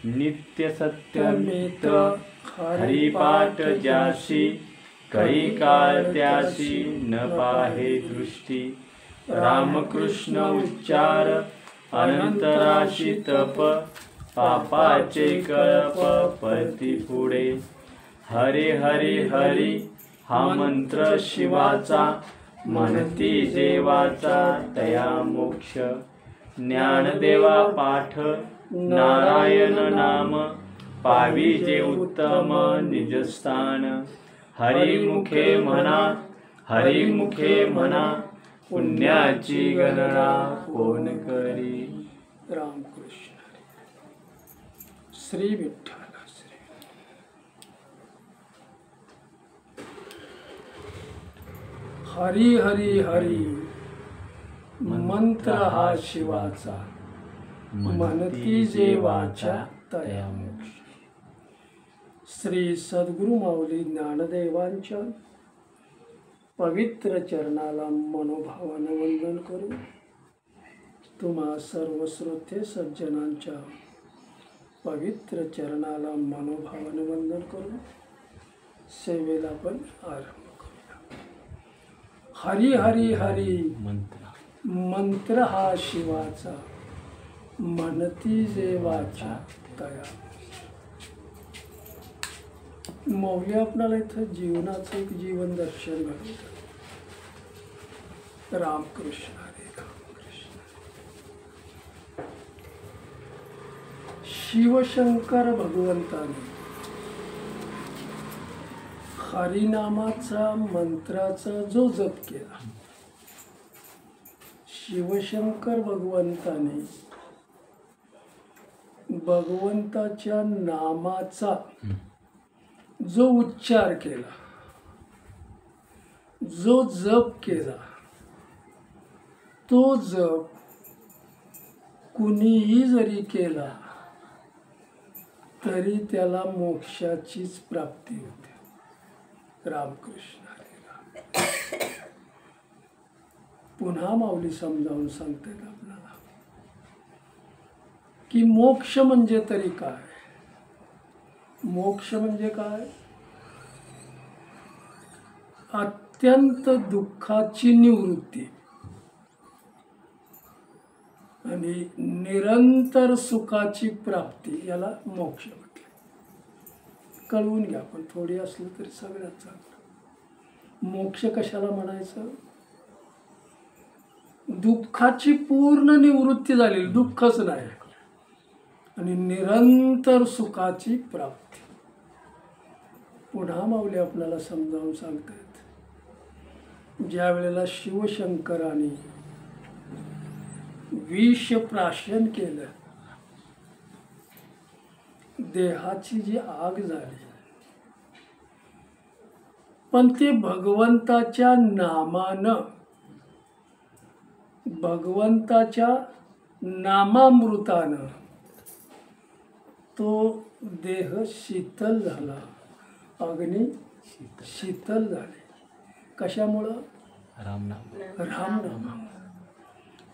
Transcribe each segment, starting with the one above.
नित्य सत्यमित हरिपाठ ज्यासी काही काळ त्यासी न पाहे दृष्टी रामकृष्ण उच्चार अनंतराशी तप पापाचे कळप पळती पुढे हरी हरी हरी हा मंत्र शिवाचा म्हणती देवाचा तया मोक्ष ज्ञानदेवा पाठ नारायण नाम पाविजे उत्तम निजस्थान हरिमुखे म्हणा पुण्याची गणना कोण करी. रामकृष्ण श्री विठ्ठल. हरी हरी हरी मंत्र हा शिवाचा म्हणती जेवाच्या तया मोक्ष. श्री सद्गुरु माऊली ज्ञानदेवांच्या पवित्र चरणाला मनोभावाने वंदन करू. तुम्हा सर्व श्रोते सज्जनांच्या पवित्र चरणाला मनोभावाने वंदन करू. सेवेला पण आरंभ करूया. हरी हरी हरी मंत्र हा शिवाचा म्हणती देवाच्या तया. मौली आपल्याला इथं जीवनाचं एक जीवन दर्शन घडवतात. रामकृष्ण हरे रामकृष्ण. शिवशंकर भगवंताने हरिनामाचा मंत्राचा जो जप केला, शिवशंकर भगवंताने भगवंताच्या नामाचा जो उच्चार केला, जो जप केला, तो जप कुणीही जरी केला तरी त्याला मोक्षाचीच प्राप्ती होते. रामकृष्ण हरे राम. पुन्हा माऊली समजावून सांगतात आपल्याला की मोक्ष म्हणजे तरी काय. मोक्ष म्हणजे काय? अत्यंत दुःखाची निवृत्ती आणि निरंतर सुखाची प्राप्ती, याला मोक्ष म्हटले. कळवून घ्या, पण थोडी असली तरी सगळ्यात चांगलं. मोक्ष कशाला म्हणायचं? दुःखाची पूर्ण निवृत्ती झालेली, दुःखच नाही, आणि निरंतर सुखाची प्राप्ती. पुन्हा माऊली आपल्याला समजावून सांगतात, ज्या वेळेला शिवशंकराने विष प्राशन केलं, देहाची जी आग झाली, पण ते भगवंताच्या नामानं, भगवंताच्या नामामृतानं तो देह शीतल झाला, अग्नी शीतल झाले. कशामुळं? रामनामा.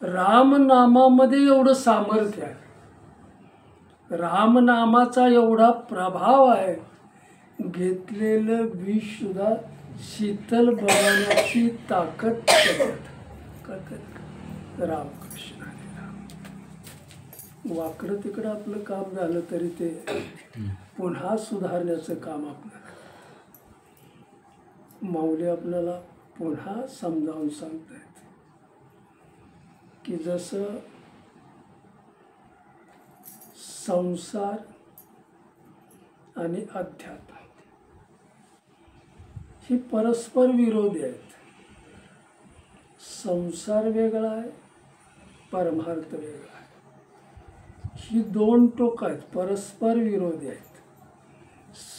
रामनामामध्ये एवढं सामर्थ्य आहे, रामनामाचा एवढा प्रभाव आहे, घेतलेलं विष सुद्धा शीतल बनवण्याची ताकद रामकृष्ण हरे राम. वाकडं तिकडं आपलं काम झालं तरी ते पुन्हा सुधारण्याचं काम आपल्याला. माऊली आपल्याला पुन्हा समजावून सांगतायत की जसं संसार आणि अध्यात्म ही परस्पर विरोधी आहेत. संसार वेगळा आहे, परमार्थ वेगळा आहे. ही दोन टोक आहेत, परस्पर विरोधी आहेत.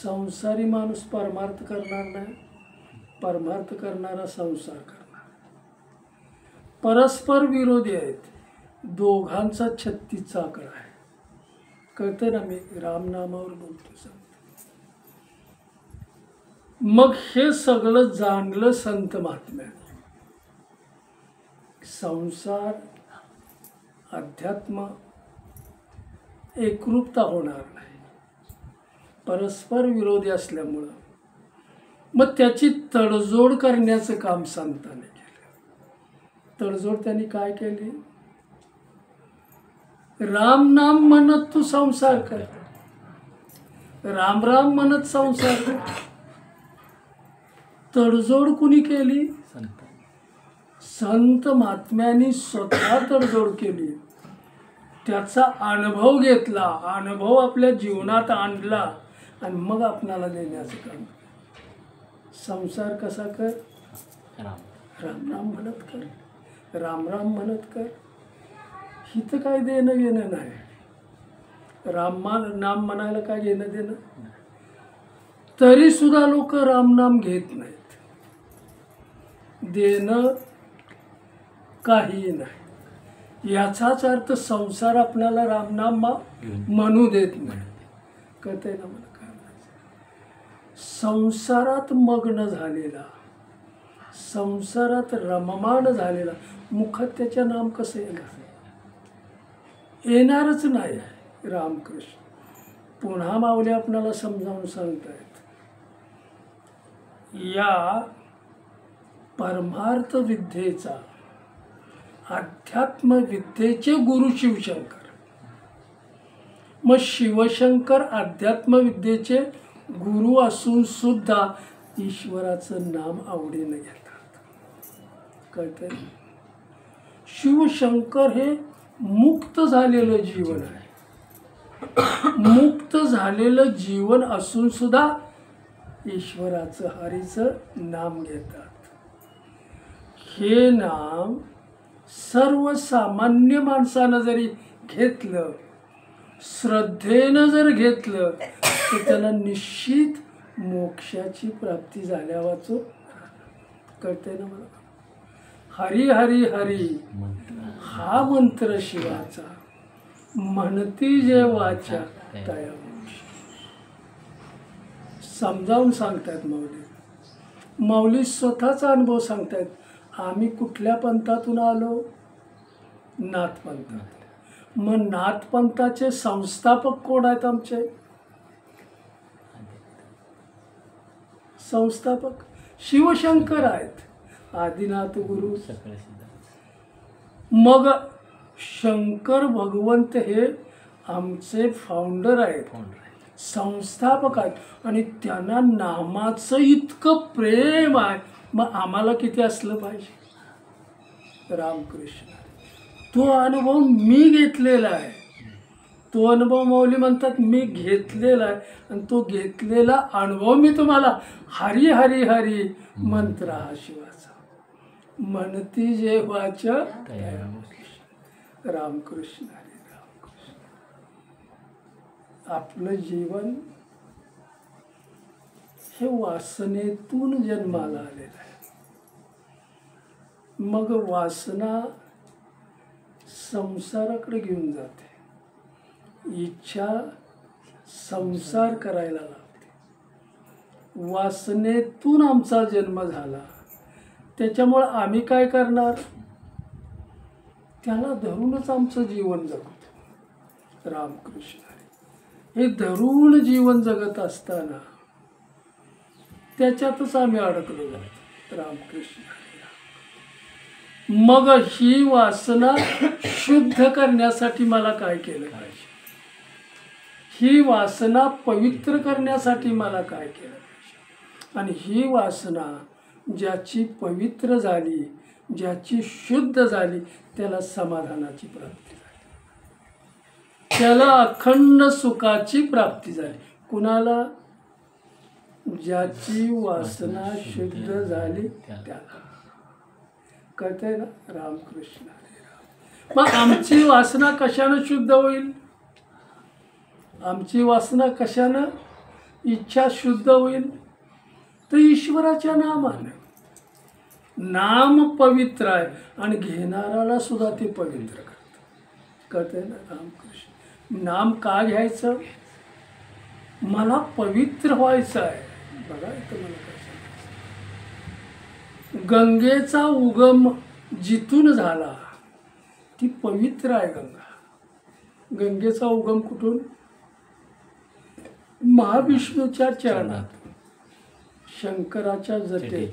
संसारी माणूस परमार्थ करणार नाही, परमार्थ करणारा संसार करणार. परस्पर विरोधी आहेत, दोघांचा 36 आकडा आहे. कळतं ना, मी रामनामावर बोलतो सांगतो. मग हे सगळं जाणलं संत महात्म्याने. संसार, अध्यात्म एकरूपता होणार नाही, परस्पर विरोधी असल्यामुळं मग त्याची तडजोड करण्याचं काम संतांनी केलं. तडजोड त्यांनी काय केली? राम नाम म्हणत तू संसार कर, राम राम म्हणत संसार कर. तडजोड कुणी केली? संत महात्म्यांनी स्वतः तडजोड केली, त्याचा अनुभव घेतला, अनुभव आपल्या जीवनात आणला आणि मग आपणाला देण्याचं काम. संसार कसा कर? राम राम म्हणत कर, राम राम म्हणत कर. हिथं काय देणं घेणं नाही. नाम म्हणायला काय घेणं देणं? तरी सुद्धा लोक रामनाम घेत नाहीत. देणं काही नाही. याचाच अर्थ संसार आपल्याला रामनाम म्हणू देत नाही. कळतंय ना मला काय म्हणायचं? संसारात मग्न झालेला, संसारात रममाण झालेला मुखात त्याच्या नाम कसं येणार? येणारच नाही. रामकृष्ण पुन्हा माऊली आपणाला समजावून सांगतायत, या परमार्थ विद्येचा, अध्यात्म विद्येचे गुरु शिवशंकर. मग शिवशंकर अध्यात्म विद्येचे गुरु असून सुद्धा ईश्वराचं नाम आवडीने घेतात. कळतंय? शिवशंकर हे मुक्त झालेलं जीवन आहे. मुक्त झालेलं जीवन असून सुद्धा ईश्वराचं, हरीचं नाम घेतात. हे नाम सर्वसामान्य माणसानं जरी घेतलं, श्रद्धेनं जर घेतलं, तर त्याला निश्चित मोक्षाची प्राप्ती झाल्यावाच. कळतंय ना मला? हरी हरी हरी हा मंत्र शिवाचा, म्हणती जे वाचा तया मोक्ष. समजावून सांगतायत माऊली. माऊली स्वतःचा अनुभव सांगतायत. आम्ही कुठल्या पंथातून आलो? नाथ पंथात. मग नाथ पंथाचे संस्थापक कोण आहेत? आमचे संस्थापक शिवशंकर आहेत, आदिनाथ गुरु. मग शंकर भगवंत हे आमचे फाउंडर आहेत, संस्थापक आहेत, आणि त्यांना नामाचं इतकं प्रेम आहे. मग आम्हाला किती असलं पाहिजे? रामकृष्ण. तो अनुभव मी घेतलेला आहे. तो अनुभव माऊली म्हणतात मी घेतलेला आहे, आणि तो घेतलेला अनुभव मी तुम्हाला हरी हरी हरी मंत्र हा शिवाचा, म्हणती जे वाचा रामकृष्ण हरी रामकृष्ण. आपलं जीवन हे वासनेतून जन्माला आलेलं आहे. मग वासना संसाराकडे घेऊन जाते, इच्छा संसार करायला लागते. वासनेतून आमचा जन्म झाला, त्याच्यामुळं आम्ही काय करणार? त्याला धरूनच आमचं जीवन जगतो. रामकृष्ण. हे धरून जीवन जगत असताना त्याच्यातच आम्ही अडकलो जातो. रामकृष्ण. मग ही वासना शुद्ध करण्यासाठी मला काय केलं पाहिजे? ही वासना पवित्र करण्यासाठी मला काय केलं पाहिजे? आणि ही वासना ज्याची पवित्र झाली, ज्याची शुद्ध झाली, त्याला समाधानाची प्राप्ती झाली, त्याला अखंड सुखाची प्राप्ती झाली. कुणाला? ज्याची वासना शुद्ध झाली त्याला. कळतंय ना? रामकृष्ण हरी राम. मग आमची वासना कशानं शुद्ध होईल? आमची वासना कशानं इच्छा शुद्ध होईल? तर ईश्वराच्या नामानं. नाम पवित्र आहे आणि घेणाराला सुद्धा ते पवित्र करतं. कळतंय ना? रामकृष्ण. नाम का घ्यायचं? मला पवित्र व्हायचं आहे. बघा इथं मला काय सांगायचं. गंगेचा उगम जिथून झाला ती पवित्र आहे गंगा. गंगेचा उगम कुठून? महाविष्णूच्या चरणात, शंकराच्या जटेत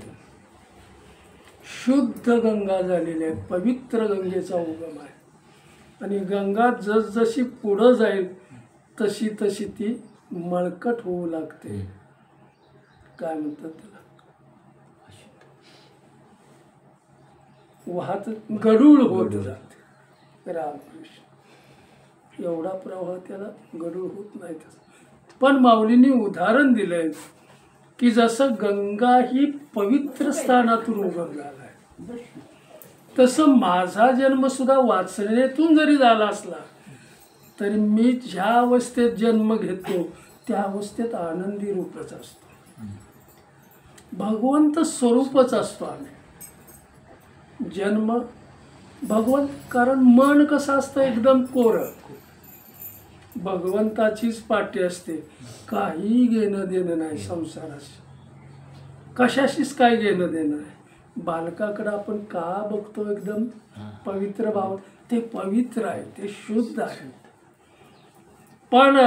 शुद्ध गंगा झालेली आहे. पवित्र गंगेचा उगम आहे. आणि गंगा जसजशी पुढं जाईल तशी तशी ती मळकट होऊ लागते. काय म्हणतात त्याला? वाहत गडूळ होत जाते. रामकृष्ण एवढा प्रवाह त्याला गडूळ होत नाही. पण माऊलींनी उदाहरण दिलंय की जसं गंगा ही पवित्र स्थानातून उगम झालाय, तसं माझा जन्म सुद्धा वासनेतून जरी झाला असला तरी मी ज्या अवस्थेत जन्म घेतो त्या अवस्थेत आनंदी रूपच असतो. भगवंत स्वरूपच असतो आम्ही. जन्म भगवंत, कारण मन कसं असतं एकदम कोरं, भगवंताचीच पाठी असते. काही घेणं देणं नाही संसाराशी, कशाशीच काही घेणं देणं नाही. बालकाकडे आपण का बघतो एकदम पवित्र भाव, ते पवित्र आहे, ते शुद्ध आहे. पण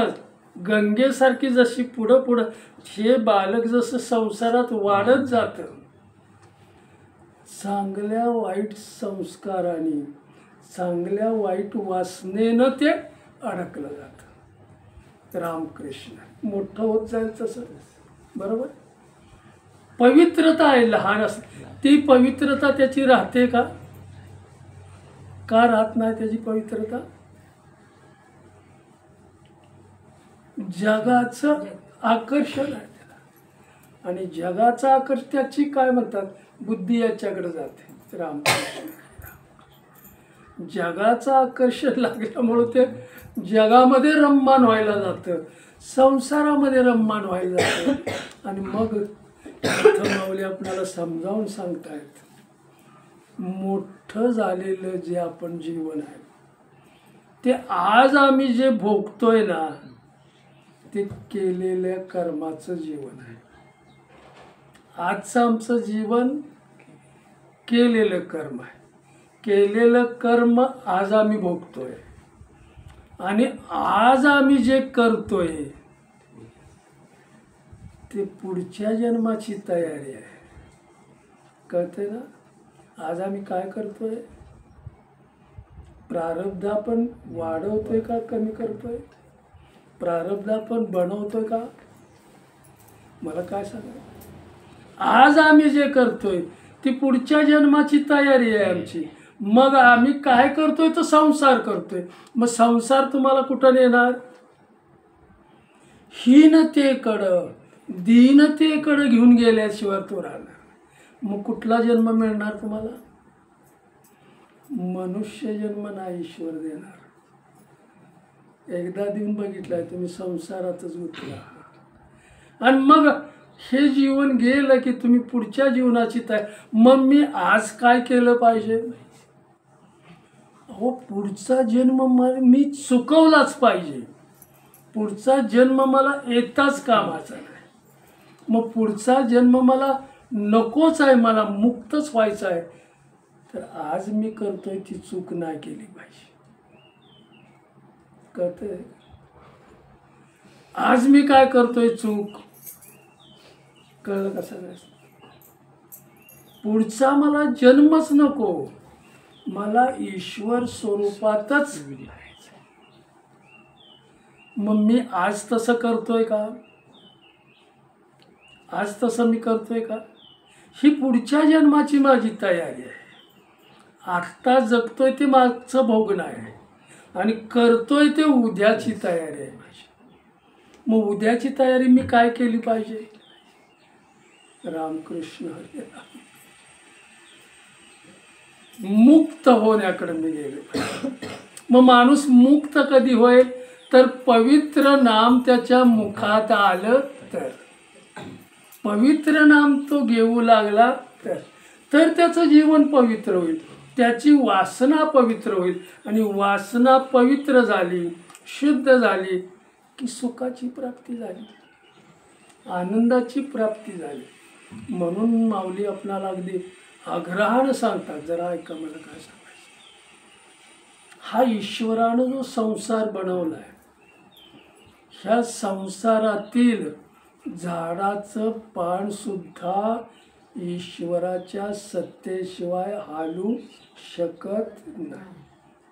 गंगेसारखी जशी पुढं पुढं हे बालक जसं संसारात वाढत जातं, चांगल्या वाईट संस्काराने, चांगल्या वाईट वासनेनं ते अडकलं जातं. रामकृष्ण मोठं होत जाईल तसं, बरोबर. पवित्रता आहे लहान असं, ती पवित्रता त्याची राहते का? का राहत नाही त्याची पवित्रता? जगाचं आकर्षण आहे त्याला. आणि जगाचं आकर्षण त्याची काय म्हणतात, बुद्धी याच्याकडे जाते. रामकृष्ण जगाचं आकर्षण लागल्यामुळं ते जगामध्ये रममाण व्हायला जातं, संसारामध्ये रममाण व्हायला जातं. आणि मग माऊली आपल्याला समजावून सांगतायत, मोठं झालेलं जे आपण जीवन आहे ते आज आम्ही जे भोगतोय ना, ते केलेल्या कर्माचं जीवन आहे. आजचं आमचं जीवन केलेलं कर्म आहे. केलेलं कर्म आज आम्ही भोगतोय. आणि आज आम्ही जे करतोय ते पुढच्या जन्माची तयारी आहे. कळतंय ना? आज आम्ही काय करतोय? प्रारब्ध आपण वाढवतोय का कमी करतोय? प्रारब्ध आपण बनवतोय का? मला काय सांगा. आज आम्ही जे करतोय ती पुढच्या जन्माची तयारी आहे आमची. मग आम्ही काय करतोय तर संसार करतोय. मग संसार तुम्हाला कुठं नेणार? हीनतेकडं, दीनतेकडं घेऊन गेल्याशिवाय तो राहणार. मग कुठला जन्म मिळणार तुम्हाला? मनुष्य जन्म नाही ईश्वर देणार. एकदा देऊन बघितलाय तुम्ही, संसारातच उतरा. आणि मग हे जीवन गेलं की तुम्ही पुढच्या जीवनाची मग मी आज काय केलं पाहिजे? अहो, पुढचा जन्म मी चुकवलाच पाहिजे. पुढचा जन्म मला येताच कामाचा नाही. मग पुढचा जन्म मला नकोच आहे, मला मुक्तच व्हायचं आहे. तर आज मी करतोय ती चूक नाही केली पाहिजे. कळतंय? आज मी काय करतोय चूक, कळलं कसं नाही? पुढचा मला जन्मच नको, मला ईश्वर स्वरूपातच. मग मी आज तसं करतोय का? आज तसं मी करतोय का? ही पुढच्या जन्माची माझी तयारी आहे. आत्ता जगतोय ते मागचं भोगणं आहे आणि करतोय ते उद्याची तयारी आहे माझी. मग उद्याची तयारी मी काय केली पाहिजे? रामकृष्ण हरी राम. मुक्त होण्याकडे मी गेले पाहिजे. मग माणूस मुक्त कधी होईल? तर पवित्र नाम त्याच्या मुखात आलं तर, पवित्र नाम तो घेऊ लागला तर त्याचं जीवन पवित्र होईल, त्याची वासना पवित्र होईल. आणि वासना पवित्र झाली, शुद्ध झाली की सुखाची प्राप्ती झाली, आनंदाची प्राप्ती झाली. म्हणून माऊली आपणाला अगदी आग्रहानं सांगतात, जरा ऐका मला काय सांगायचं. हा ईश्वरानं जो संसार बनवलाय, ह्या संसारातील झाडाचं पान सुद्धा ईश्वराच्या सत्तेशिवाय हालू शकत नाही.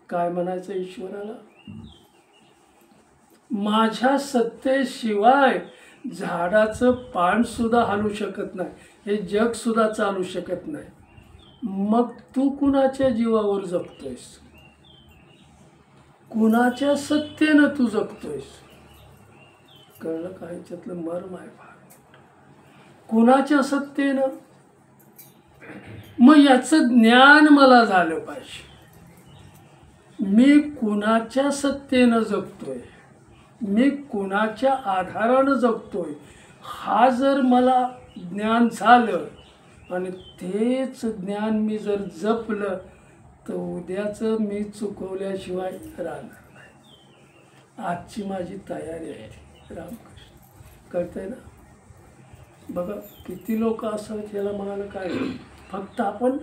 काय म्हणायचं ईश्वराला? माझ्या सत्तेशिवाय झाडाचं पान सुद्धा हालू शकत नाही, हे जग सुद्धा चालू शकत नाही. मग तू कुणाच्या जीवावर जगतोयस? कुणाच्या सत्तेनं तू जगतोयस? कळलं का? ह्याच्यातलं मर्म आहे फार. कुणाच्या सत्तेनं? मग याचं ज्ञान मला झालं पाहिजे. मी कुणाच्या सत्तेनं जगतोय, मी कुणाच्या आधारानं जगतोय, हा जर मला ज्ञान झालं आणि तेच ज्ञान मी जर जपलं तर उद्याचं मी चुकवल्याशिवाय राहणार नाही. आजची माझी तयारी आहे. रामकृष्ण. कळतंय ना? बघा किती लोक असं याला म्हणाले काय, फक्त आपण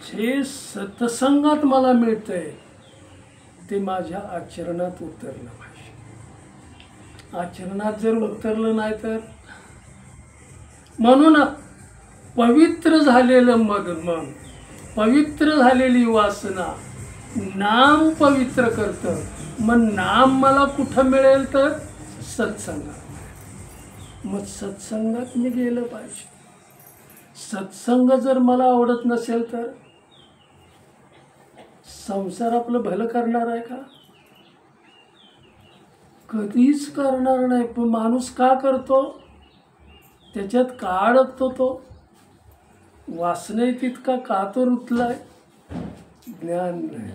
जे सत्संगात मला मिळतंय ते माझ्या आचरणात उतरलं पाहिजे. आचरणात जर उतरलं नाही तर, म्हणून पवित्र झालेलं मन, पवित्र झालेली वासना नाम पवित्र करतं. मग नाम मला कुठं मिळेल तर सत्संगात. मग सत्संगात मी गेलं पाहिजे. सत्संग जर मला आवडत नसेल तर संसार आपलं भलं करणार आहे का? कधीच करणार नाही. पण माणूस का करतो? त्याच्यात का अडकतो? तो वासने तितका का तो रुतलाय? ज्ञान नाही.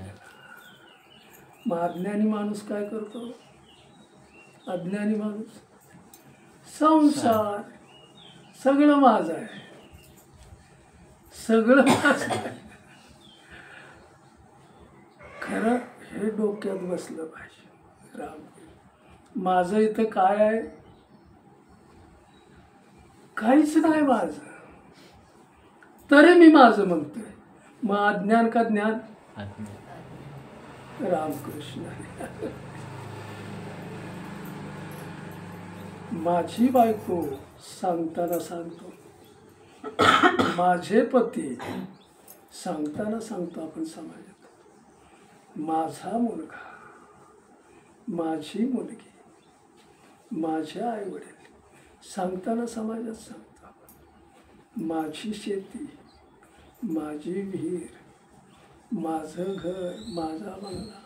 मग अज्ञानी माणूस काय करतो? अज्ञानी माणूस संसार सगळं माझं आहे, सगळं माझं आहे. खरं हे डोक्यात बसलं पाहिजे. राम, माझं इथं काय आहे? काहीच नाही माझं, तरी मी माझं म्हणतोय. मग अज्ञान का ज्ञान? रामकृष्ण. माझी बायको सांगताना सांगतो, माझे पती सांगताना सांगतो आपण समाजात, माझा मुलगा, माझी मुलगी, माझे आई वडील सांगताना समाजात सांगतो आपण, माझी शेती, माझी विहीर, माझं घर, माझा बंगला,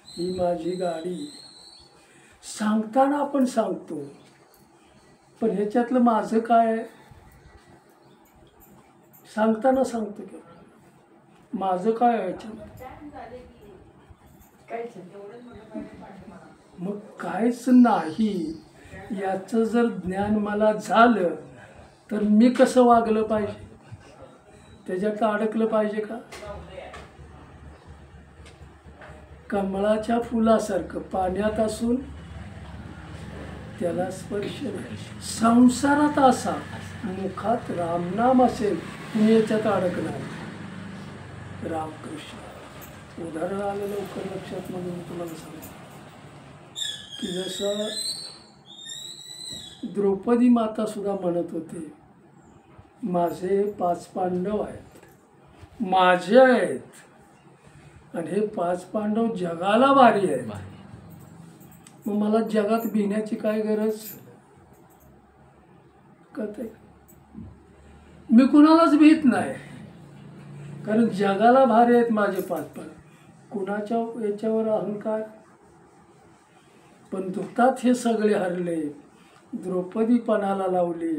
ही माझी गाडी सांगताना आपण सांगतो. पण ह्याच्यातलं माझं काय आहे? सांगताना सांगतो की माझं काय आहे ह्याच्यात? मग काहीच नाही. याचं जर ज्ञान मला झालं तर मी कसं वागलं पाहिजे? त्याच्यात अडकलं पाहिजे का? कमळाच्या फुलासारखं पाण्यात असून त्याला स्पर्श नाही. संसारात असा मुखात रामनाम असेल, तुम्ही याच्यात अडकणार. रामकृष्ण. उदाहरण आलं लवकर लक्षात म्हणून मी तुम्हाला सांगतो की जसं द्रौपदी माता सुद्धा म्हणत होते, माझे 5 पांडव आहेत, माझे आहेत, आणि हे 5 पांडव जगाला भारी आहेत. मग मला जगात भिण्याची काय गरज? कळतंय? मी कुणालाच भीत नाही, कारण जगाला भारी आहेत माझे 5 पांडव. कुणाच्या याच्यावर अहंकार? पण दुःखात हे सगळे हरले. द्रौपदी पणाला लावली,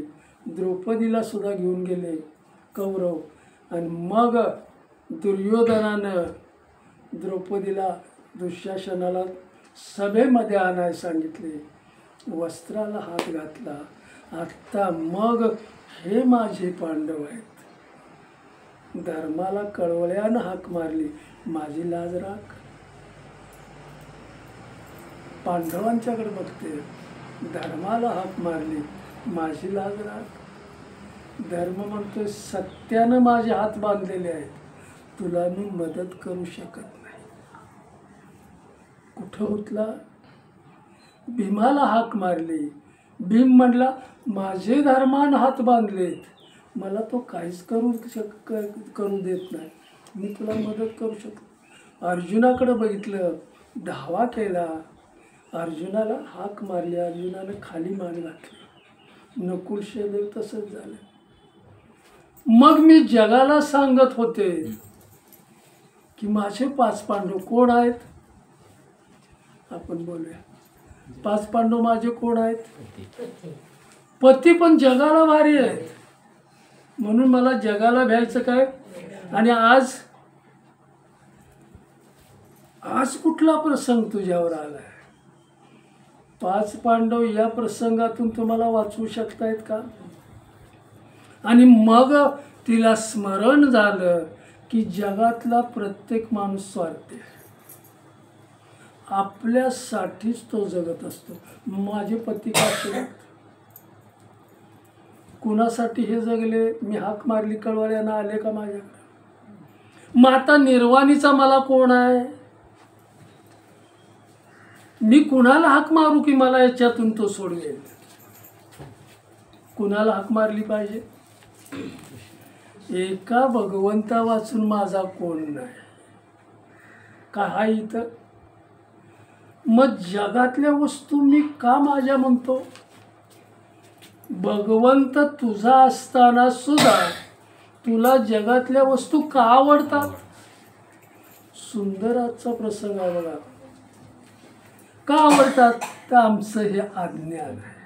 द्रौपदीला सुद्धा घेऊन गेले कौरव. आणि मग दुर्योधनानं द्रौपदीला, दुःशासनाला सभेमध्ये आणायला सांगितले, वस्त्राला हात घातला. आत्ता मग हे माझे पांडव आहेत. धर्माला कळवळ्यानं हाक मारली, माझी लाज राख. पांडवांच्याकडे बघते, धर्माला हाक मारली, माझी लाज राख. धर्म म्हणतोय सत्यानं माझे हात बांधलेले आहेत, तुला मी मदत करू शकत नाही. कुठं गुतला? भीमाला हाक मारली. भीम म्हणला, माझे धर्मान हात बांधलेत, मला तो काहीच करू देत नाही, मी तुला मदत करू शकतो. अर्जुनाकडे बघितलं, धावा केला, अर्जुनाला हाक मारली, अर्जुनाने खाली मान घातली. नकुल सहदेव तसंच झालं. मग मी जगाला सांगत होते की माझे 5 पांडव कोण आहेत. आपण बोलूया, 5 पांडव माझे कोण आहेत? पती. पण जगाला भारी आहेत, म्हणून मला जगाला भ्यायचं काय? आणि आज कुठला प्रसंग तुझ्यावर आलाय? 5 पांडव या प्रसंगातून तुम्हाला वाचवू शकतायत का? आणि मग तिला स्मरण झालं की जगातला प्रत्येक माणूस स्वार्थी आहे, आपल्यासाठीच तो जगत असतो. माझे पती का जगत? कुणासाठी हे जगले? मी हाक मारली, कळवळ्यानं आले का माझ्याकडे? मग आता निर्वाणीचा मला कोण आहे? मी कुणाला हाक मारू की मला याच्यातून तो सोडवेल? कुणाला हाक मारली पाहिजे? एका भगवंता वाचून माझा कोण नाही का हा इथं? मग जगातल्या वस्तू मी का माझ्या म्हणतो? भगवंत तुझा असताना सुद्धा तुला जगातल्या वस्तू का आवडतात? सुंदर आजचा प्रसंग आहे बघा. का आवडतात? तर आमचं हे अज्ञान आहे.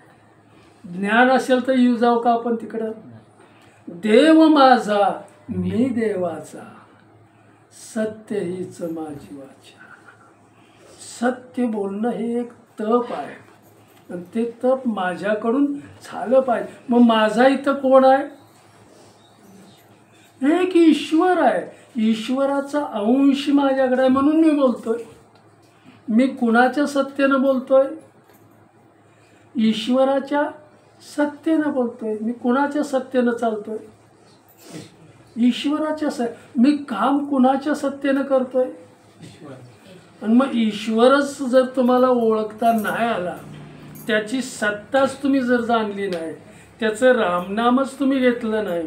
ज्ञान असेल तर येऊ जाऊ का आपण तिकडं? देव माझा मी देवाचा, सत्य हीच माझी वाचा. सत्य बोलणं हे एक तप आहे, आणि ते तप माझ्याकडून झालं पाहिजे. मग माझा इथं कोण आहे? एक ईश्वर आहे. ईश्वराचा अंश माझ्याकडे आहे, म्हणून मी बोलतोय. मी कुणाच्या सत्तेनं बोलतोय? ईश्वराच्या सत्तेनं बोलतोय. मी कुणाच्या सत्तेनं चालतोय? ईश्वराच्या मी काम कुणाच्या सत्तेनं करतोय? आणि मग ईश्वरच जर तुम्हाला ओळखता नाही आला, त्याची सत्ताच तुम्ही जर जाणली नाही, त्याचं रामनामच तुम्ही घेतलं नाही,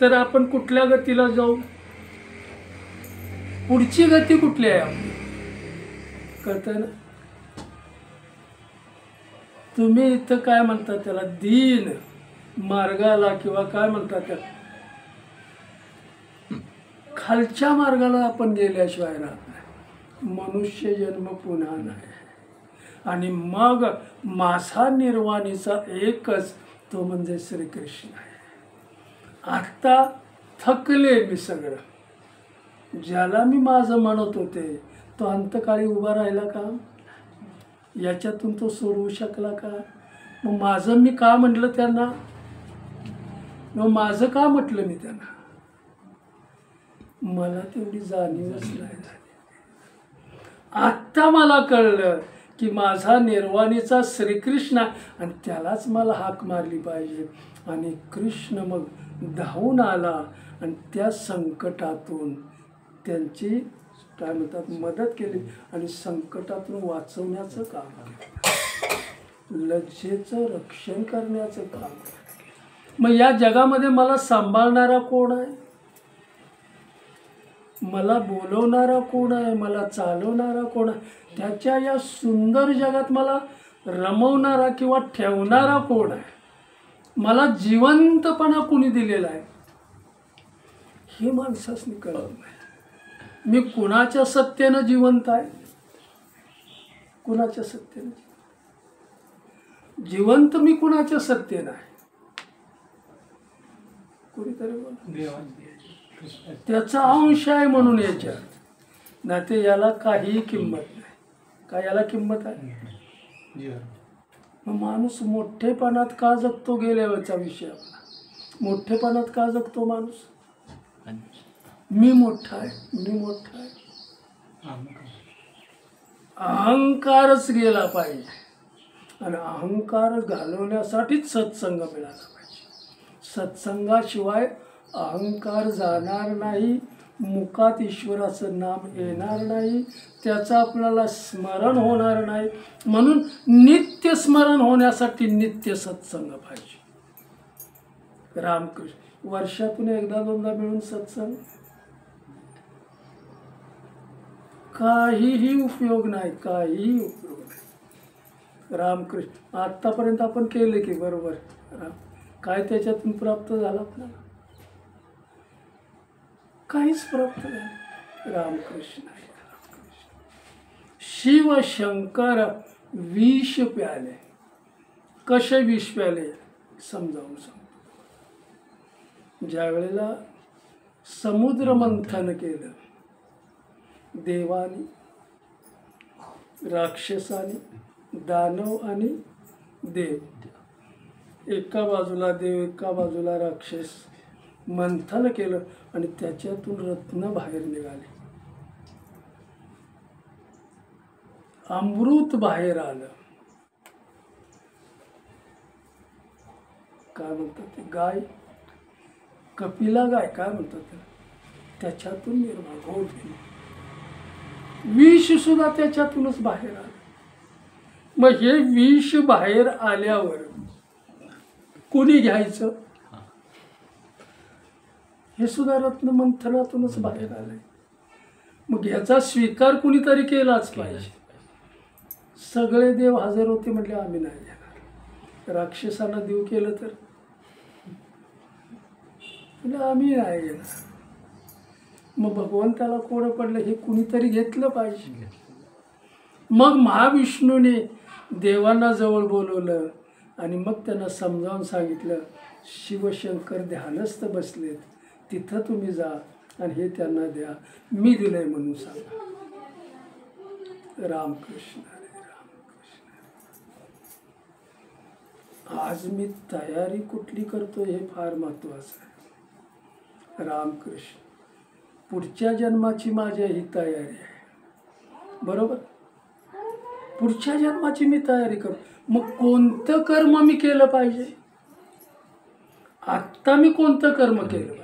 तर आपण कुठल्या गतीला जाऊ? पुढची गती कुठली आहे आपली? कळतं ना? तुम्ही इथं काय म्हणता त्याला, दीन मार्गाला, किंवा काय म्हणतात त्याला, खालच्या मार्गाला आपण गेल्याशिवाय राहत नाही. मनुष्य जन्म पुन्हा नाही. आणि मग माझा निर्वाणीचा एकच तो म्हणजे श्रीकृष्ण आहे. आत्ता थकले मी सगळं. ज्याला मी माझं म्हणत होते तो अंतकाळी उभा राहिला का? याच्यातून तो सोडवू शकला का? मग माझं मी का म्हटलं त्यांना? मग माझं का म्हटलं मी त्यांना? मला तेवढी जाणीवच नाही झाली. आत्ता मला कळलं की माझा निर्वाणीचा श्रीकृष्ण, आणि त्यालाच मला हाक मारली पाहिजे. आणि कृष्ण मग धावून आला आणि त्या संकटातून त्यांची काय म्हणतात मदत केली, आणि संकटातून वाचवण्याचं काम केलं, लज्जेचं रक्षण करण्याचं काम केलं. मग या जगामध्ये मला सांभाळणारा कोण आहे? मला बोलवणारा कोण आहे? मला चालवणारा कोण आहे? त्याच्या या सुंदर जगात मला रमवणारा किंवा ठेवणारा कोण आहे? मला जिवंतपणा कुणी दिलेला आहे? हे माणसासनी कळत नाही. मी कुणाच्या सत्तेनं जिवंत आहे? कुणाच्या सत्तेनं जिवंत मी कुणाच्या सत्तेनं आहे? कोणीतरी बोला. त्याचा अंश आहे म्हणून याच्यात, नाही ते याला काही किंमत नाही. काय याला किंमत आहे? मग माणूस मोठेपणात का जगतो? गेल्यावरचा विषय आपला. मोठेपणात का जगतो माणूस? मी मोठा आहे, मी मोठा आहे. अहंकारच गेला पाहिजे, आणि अहंकार घालवण्यासाठीच सत्संग मिळाला पाहिजे. सत्संगाशिवाय अहंकार जाणार नाही, मुखात ईश्वराचं नाम येणार नाही, त्याचं आपल्याला स्मरण होणार नाही. म्हणून नित्य स्मरण होण्यासाठी नित्य सत्संग पाहिजे. रामकृष्ण वर्षातून एकदा दोनदा मिळून सत्संग काहीही उपयोग नाही, काहीही उपयोग नाही. रामकृष्ण आत्तापर्यंत आपण केले की बरोबर, काय त्याच्यातून प्राप्त झालं आपल्याला? काहीच प्राप्त नाही. रामकृष्ण आहे. शिव शंकर विष प्याले. कसे विष प्याले समजावून सांगतो. ज्या वेळेला समुद्र मंथन केलं, देवानी, राक्षसानी, दानव आणि देव, एका बाजूला देव एका बाजूला राक्षस, मंथन केलं आणि त्याच्यातून रत्न बाहेर निघाले, अमृत बाहेर आलं. काय म्हणतात ते, गाय, कपिला गाय काय म्हणतात ते, त्याच्यातून निर्माण होत गेली. विष सुद्धा त्याच्यातूनच बाहेर आलं. मग हे विष बाहेर आल्यावर कोणी घ्यायचं? हे सुद्धा रत्न मंथनातूनच बाहेर आलंय. मग ह्याचा स्वीकार कुणीतरी केलाच पाहिजे. सगळे देव हजर होते म्हटले आम्ही नाही घेणार. राक्षसांना देव केलं तर आम्ही नाही घेणार. मग भगवंताला कोण पडलं हे कुणीतरी घेतलं पाहिजे. मग महाविष्णूने देवांना जवळ बोलवलं आणि मग त्यांना समजावून सांगितलं, शिवशंकर ध्यानस्थ बसलेत, तिथं तुम्ही जा आणि हे त्यांना द्या, मी दिलंय म्हणून सांगा. रामकृष्ण हरे रामकृष्ण. आज मी तयारी कुठली करतो हे फार महत्वाचं आहे. रामकृष्ण. पुढच्या जन्माची माझ्या ही तयारी आहे, बरोबर? पुढच्या जन्माची मी तयारी करतो. मग कोणतं कर्म मी केलं पाहिजे? आत्ता मी कोणतं कर्म केलं पाहिजे?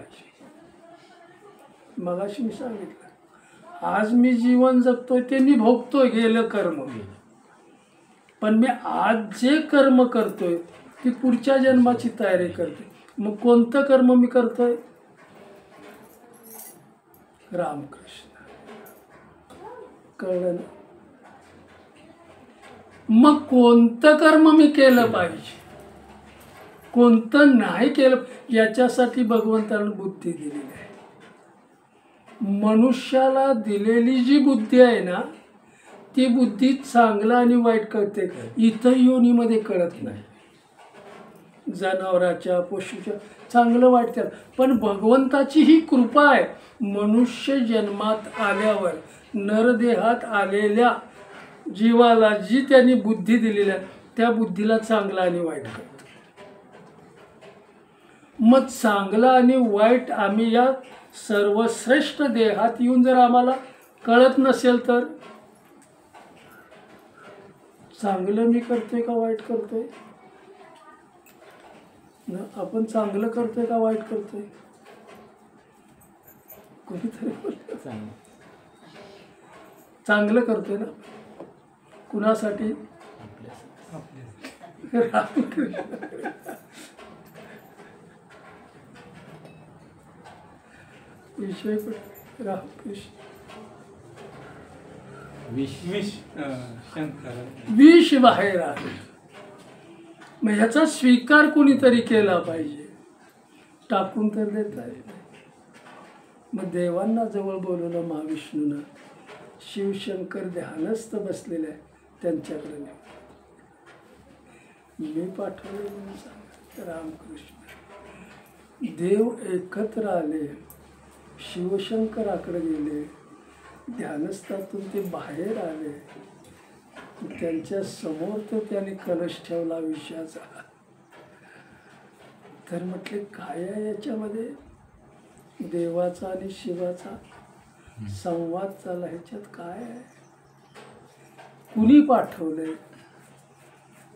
मगाशी मी सांगितलं, आज मी जीवन जगतोय ते मी भोगतोय, गेलं कर्म. पण मी आज जे कर्म करतोय ती पुढच्या जन्माची तयारी करतोय. मग कोणतं कर्म मी करतोय? रामकृष्ण. कळलं ना? मग कोणतं कर्म मी केलं पाहिजे, कोणतं नाही केलं, याच्यासाठी भगवंताने बुद्धी दिलेली आहे. मनुष्याला दिलेली जी बुद्धी आहे ना, ती बुद्धी चांगलं आणि वाईट कळते, इतर योनीमध्ये कळत नाही. जनावराच्या, पशुच्या चांगलं वाईट त्याला. पण भगवंताची ही कृपा आहे, मनुष्य जन्मात आल्यावर नरदेहात आलेल्या जीवाला जी त्यांनी बुद्धी दिलेली आहे त्या बुद्धीला चांगलं आणि वाईट कळतं. मग चांगलं आणि वाईट आम्ही या सर्वश्रेष्ठ देहात येऊन जर आम्हाला कळत नसेल तर चांगलं मी करतोय का वाईट करतोय? आपण चांगलं करतोय का वाईट करतोय? कोणीतरी चांगलं करतोय ना. कुणासाठी? विषय रामकृष्ण. विष बाहेर आहे. मग ह्याचा स्वीकार कुणीतरी केला पाहिजे. टाकून तर देता येत नाही. मग देवांना जवळ बोलवलं महाविष्णूनं. शिवशंकर ध्यानस्थ बसलेले आहे, त्यांच्याकडे नाही. मी पाठवले म्हणून सांगा. रामकृष्ण. देव एकत्र आले, शिवशंकराकडे गेले, ध्यानस्थातून ते बाहेर आले. त्यांच्या समोर तो त्याने कलश ठेवला विषयाचा. तर म्हटले काय आहे याच्यामध्ये? देवाचा आणि शिवाचा संवाद चालला, ह्याच्यात काय आहे? कुणी पाठवलंय?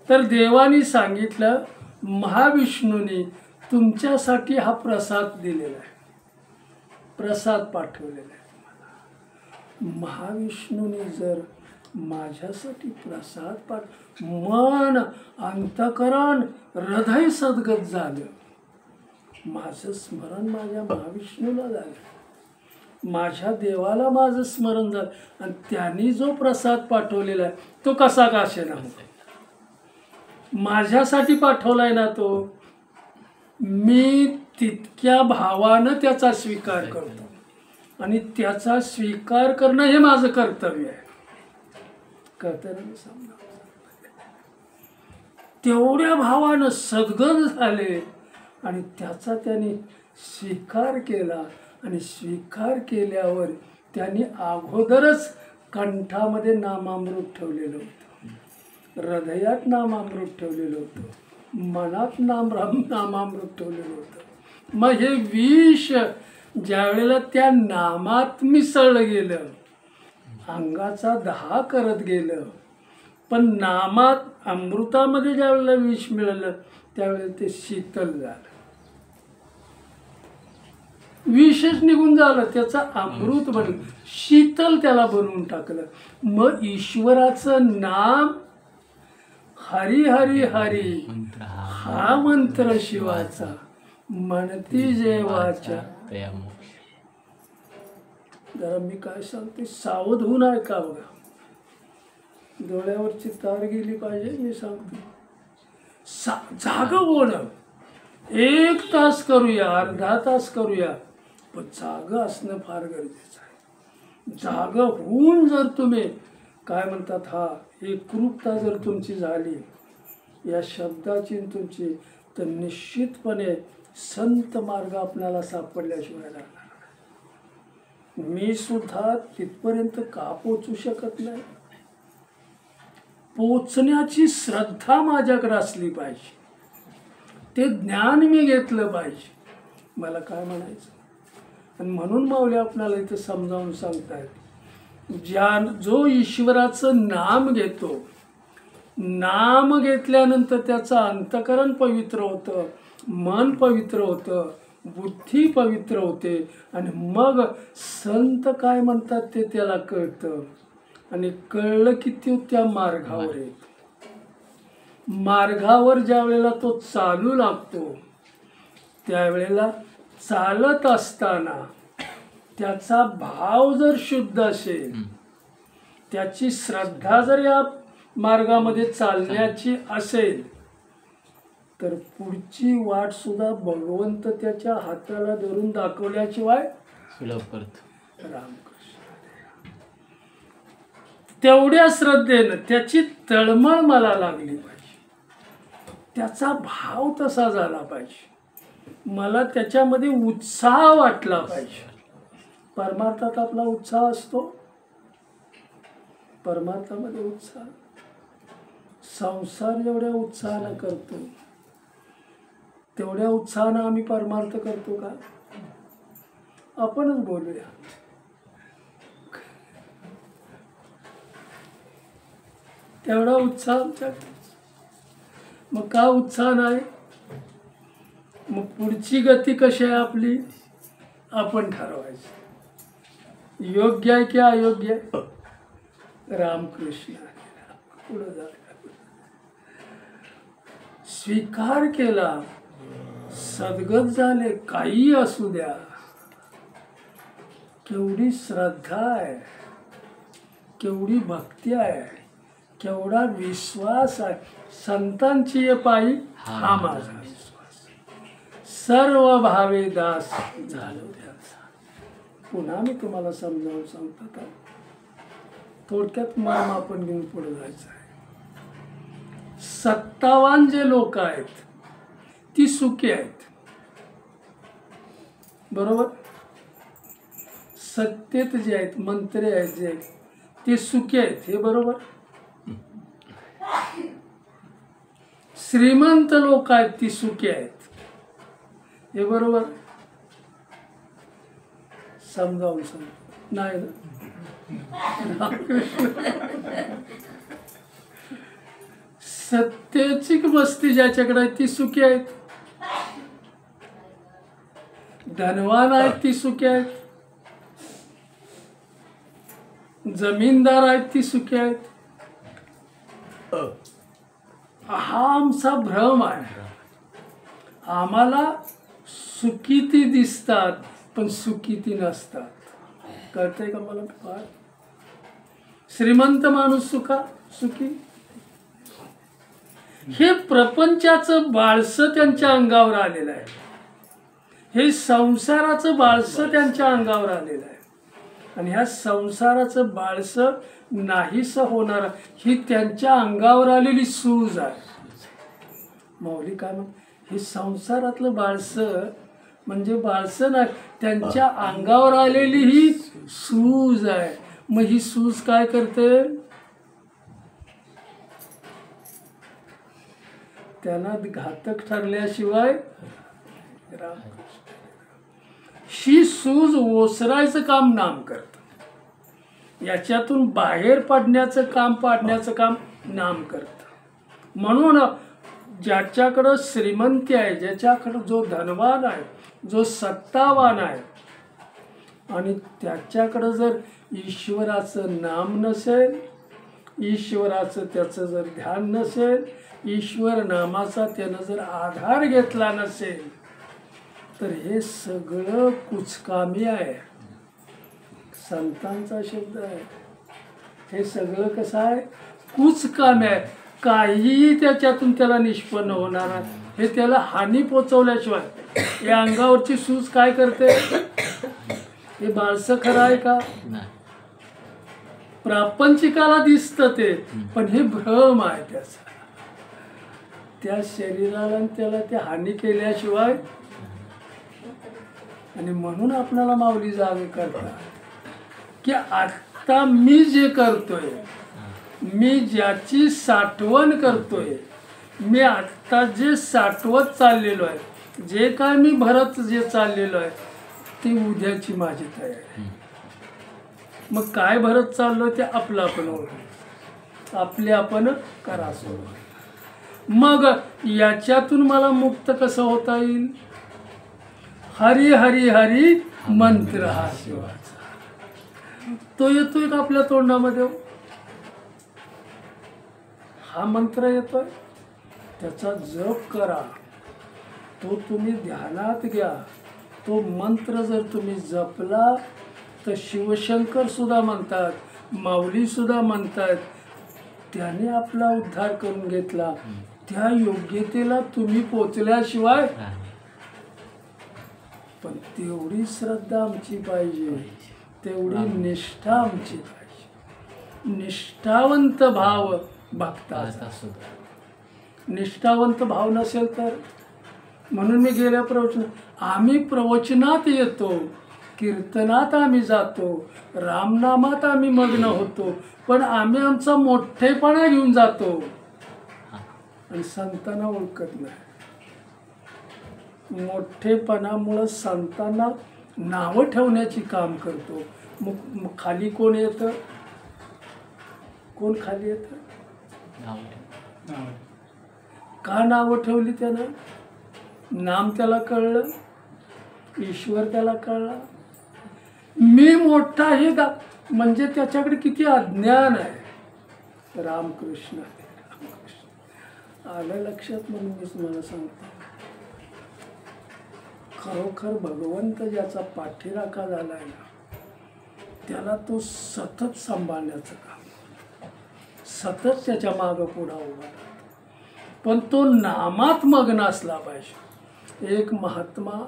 तर देवानी सांगितलं, महाविष्णूने तुमच्यासाठी हा प्रसाद दिलेला आहे. प्रसाद पाठवलेला आहे तुम्हाला. महाविष्णूने जर माझ्यासाठी प्रसाद मन, अंतकरण, हृदय सद्गत झालं. माझं स्मरण माझ्या महाविष्णूला झालं, माझ्या देवाला माझं स्मरण झालं, आणि त्यांनी जो प्रसाद पाठवलेला आहे तो कसा का असेना, माझ्यासाठी पाठवलाय ना तो, मी तितक्या भावानं त्याचा स्वीकार करतो, आणि त्याचा स्वीकार करणं हे माझं कर्तव्य आहे. कर्तव्यानं समजा तेवढ्या भावानं सद्गत झाले, आणि त्याचा त्यांनी स्वीकार केला, आणि स्वीकार केल्यावर त्यांनी अगोदरच कंठामध्ये नामामृत ठेवलेलं होतं, हृदयात नामामृत ठेवलेलं होतं, मनात नामामृत ठेवलेलं होतं. मग हे विष ज्या वेळेला त्या नामात मिसळलं गेलं, अंगाचा दाह करत गेलं, पण नामात अमृतामध्ये ज्या वेळेला विष मिळालं त्यावेळेला ते शीतल झालं, विषच निघून झालं, त्याचा अमृत बनलं, शीतल त्याला बनवून टाकलं. मग ईश्वराचं नाम हरी हरी हरी हा मंत्र शिवाचा, म्हणती जेवाच्या. जरा मी काय सांगते, सावध होऊन ऐका बघा, डोळ्यावरची तार गेली पाहिजे. मी सांगतो जाग होणं, 1 तास करूया, अर्धा तास करूया, पण जाग असणं फार गरजेचं आहे. जाग होऊन जर तुम्ही काय म्हणतात हा एकरूपता जर तुमची झाली या शब्दाची तुमची, तर निश्चितपणे संत मार्ग आपल्याला सापडल्याशिवाय राहणार. मी सुद्धा तिथपर्यंत का पोचू शकत नाही, पोचण्याची श्रद्धा माझ्याकडे असली पाहिजे, ते ज्ञान मी घेतलं पाहिजे. मला काय म्हणायचं, आणि म्हणून माऊली आपल्याला इथं समजावून सांगतायत, जो ईश्वराचं नाम घेतो, नाम घेतल्यानंतर त्याचं अंतकरण पवित्र होतं, मन पवित्र होतं, बुद्धी पवित्र होते, आणि मग संत काय म्हणतात ते त्याला कळतं, आणि कळलं की तो त्या मार्गावर येतो. मार्गावर ज्या वेळेला तो चालू लागतो त्यावेळेला चालत असताना त्याचा भाव जर शुद्ध असेल, त्याची श्रद्धा जर या मार्गामध्ये चालण्याची असेल, तर पुढची वाट सुद्धा भगवंत त्याच्या हाताला धरून दाखवल्याशिवाय सुलभ करतो. रामकृष्ण तेवढ्या श्रद्धेनं त्याची तळमळ मला लागली पाहिजे, त्याचा भाव तसा झाला पाहिजे, मला त्याच्यामध्ये उत्साह वाटला पाहिजे. परमार्थात आपला उत्साह असतो, परमार्थामध्ये उत्साह, संसार जेवढ्या उत्साहानं करतो तेवढ्या उत्साहानं आम्ही परमार्थ करतो का? आपणच बोलूया. तेवढा उत्साह आमच्याकडे, मग का उत्साह नाही? मग पुढची गती कशी आहे आपली आपण ठरवायचं, योग्य आहे की अयोग्य आहे. रामकृष्ण पुढे जा, स्वीकार केला, सद्गत झाले, काही असू द्या. केवढी श्रद्धा आहे, केवढी भक्ती आहे, केवढा विश्वास आहे. संतांची पायी हा माझा विश्वास, सर्व भावे दास झालो त्याचा. पुन्हा मी तुम्हाला समजावून सांगतो, थोडक्यात मर्म आपण घेऊन पुढे जायचं आहे. सत्तावान जे लोक आहेत ती सुखी आहेत, बरोबर. सत्तेत जे आहेत, मंत्री आहेत जे ते सुखी आहेत, हे बरोबर. श्रीमंत लोक आहेत ती सुखी आहेत, हे बरोबर. समजावून सांग नाही ना. सत्तेची वस्ती ज्याच्याकडे आहे ती सुखी आहेत, धनवान आहेत ती सुखी आहेत, जमीनदार आहेत ती सुखी आहेत. हा आमचा भ्रम आहे. आम्हाला सुखी ती दिसतात पण सुखी ती नसतात. कळतंय का मला? फार श्रीमंत माणूस सुखी. हे प्रपंचाचं बाळसं त्यांच्या अंगावर आलेलं आहे. हे संसाराचं बाळसं त्यांच्या अंगावर आलेलं आहे. आणि ह्या संसाराचं बाळसं नाहीसं होणार ही त्यांच्या अंगावर आलेली सूज आहे. माऊली काय म्हण, हे संसारातलं बाळसं म्हणजे बाळसं नाही, त्यांच्या अंगावर आलेली ही सूज आहे. मग ही सूज काय करते? त्यांना घातक ठरल्याशिवाय ही सूज ओसरायचं काम नाम करतं. याच्यातून बाहेर पाडण्याचं काम नाम करतं. म्हणून ज्याच्याकडं श्रीमंती आहे, ज्याच्याकडं जो धनवान आहे, जो सत्तावान आहे, आणि त्याच्याकडं जर ईश्वराचं नाम नसेल, ईश्वराचं त्याचं जर ध्यान नसेल, ईश्वर नामाचा त्यानं जर आधार घेतला नसेल, तर हे सगळं कुचकामी आहे. संतांचा शब्द आहे. हे सगळं कसं आहे? कुचकामी आहे. काहीही त्याच्यातून त्याला निष्पन्न होणार नाही. हे त्याला हानी पोचवल्याशिवाय या अंगावरची सूज काय करते? हे बाळसं खरं आहे का? प्रापंचिकाला दिसतं ते, पण हे भ्रम आहे त्याचा. त्या शरीराला त्याला ते हानी केल्याशिवाय. आणि म्हणून आपल्याला माऊली जागे करतात की आता मी जे करतोय, मी ज्याची साठवण करतोय, मी आत्ता जे साठवत चाललेलो आहे, जे काय मी भरत जे चाललेलो आहे, ती उद्याची माझी तयारी. मग काय भरत चाललोय ते आपलं आपण ओळख, आपले आपण करा सोडवा. मग याच्यातून मला मुक्त कसं होता येईल? हरी हरी हरी मंत्र हा शिवाचा. तो येतोय का आपल्या तोंडामध्ये? हा मंत्र येतोय, त्याचा जप करा, तो तुम्ही ध्यानात घ्या. तो मंत्र जर तुम्ही जपला तर शिवशंकर सुद्धा म्हणतात, माऊली सुद्धा म्हणतात, त्याने आपला उद्धार करून घेतला. त्या योग्यतेला तुम्ही पोचल्याशिवाय. पण तेवढी श्रद्धा आमची पाहिजे, तेवढी निष्ठा आमची पाहिजे. निष्ठावंत भाव भक्ताचा. निष्ठावंत भाव नसेल तर. म्हणून मी गेल्या आम्ही प्रवचनात येतो, कीर्तनात आम्ही जातो, रामनामात आम्ही मग्न होतो, पण आम्ही आमचा मोठेपणा घेऊन जातो आणि संतांना ओळखत नाही. मोठेपणामुळं संतांना नावं ठेवण्याची काम करतो. मग खाली कोण येतं? कोण खाली येतं? का नावं ठेवली त्यानं? नाम त्याला कळलं, ईश्वर त्याला कळला. मी मोठा हे म्हणजे त्याच्याकडे किती अज्ञान आहे. रामकृष्ण आलं लक्षात. म्हणून मी तुम्हाला सांगतो, खरोखर भगवंत ज्याचा पाठीराखा झालाय ना, त्याला तो सतत सांभाळण्याचं काम, सतत त्याच्या मागं पुढा उभा. पण तो नामात मग्न असला पाहिजे. एक महात्मा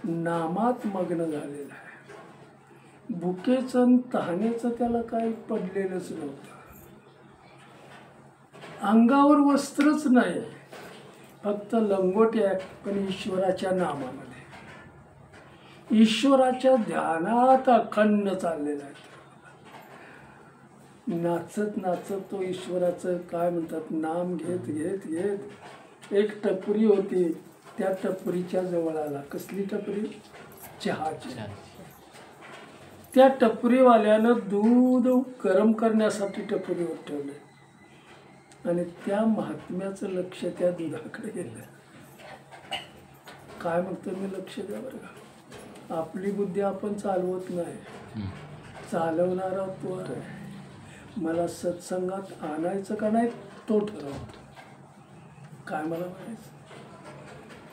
नामात मग्न झालेला आहे. भुकेचं तहानेचं त्याला काही पडलेलंच नव्हतं. अंगावर वस्त्रच नाही, फक्त लंगोटी आहे, पण ईश्वराच्या नामामध्ये, ईश्वराच्या ध्यानात अखंड चाललेला आहे. नाचत नाचत तो ईश्वराचं काय म्हणतात नाम घेत घेत घेत एक टपरी होती, त्या टपरीच्या जवळ आला. कसली टपरी? चहाची. त्या टपरीवाल्यानं दूध गरम करण्यासाठी टपरीवर ठेवले आणि त्या महात्म्याचं लक्ष त्या दुधाकडे गेलं. काय म्हणतो मी? लक्ष द्या बरं का. आपली बुद्धी आपण चालवत नाही, चालवणारा तो आहे. मला सत्संगात आणायचं का नाही तो ठरवतो काय मला म्हणायचं.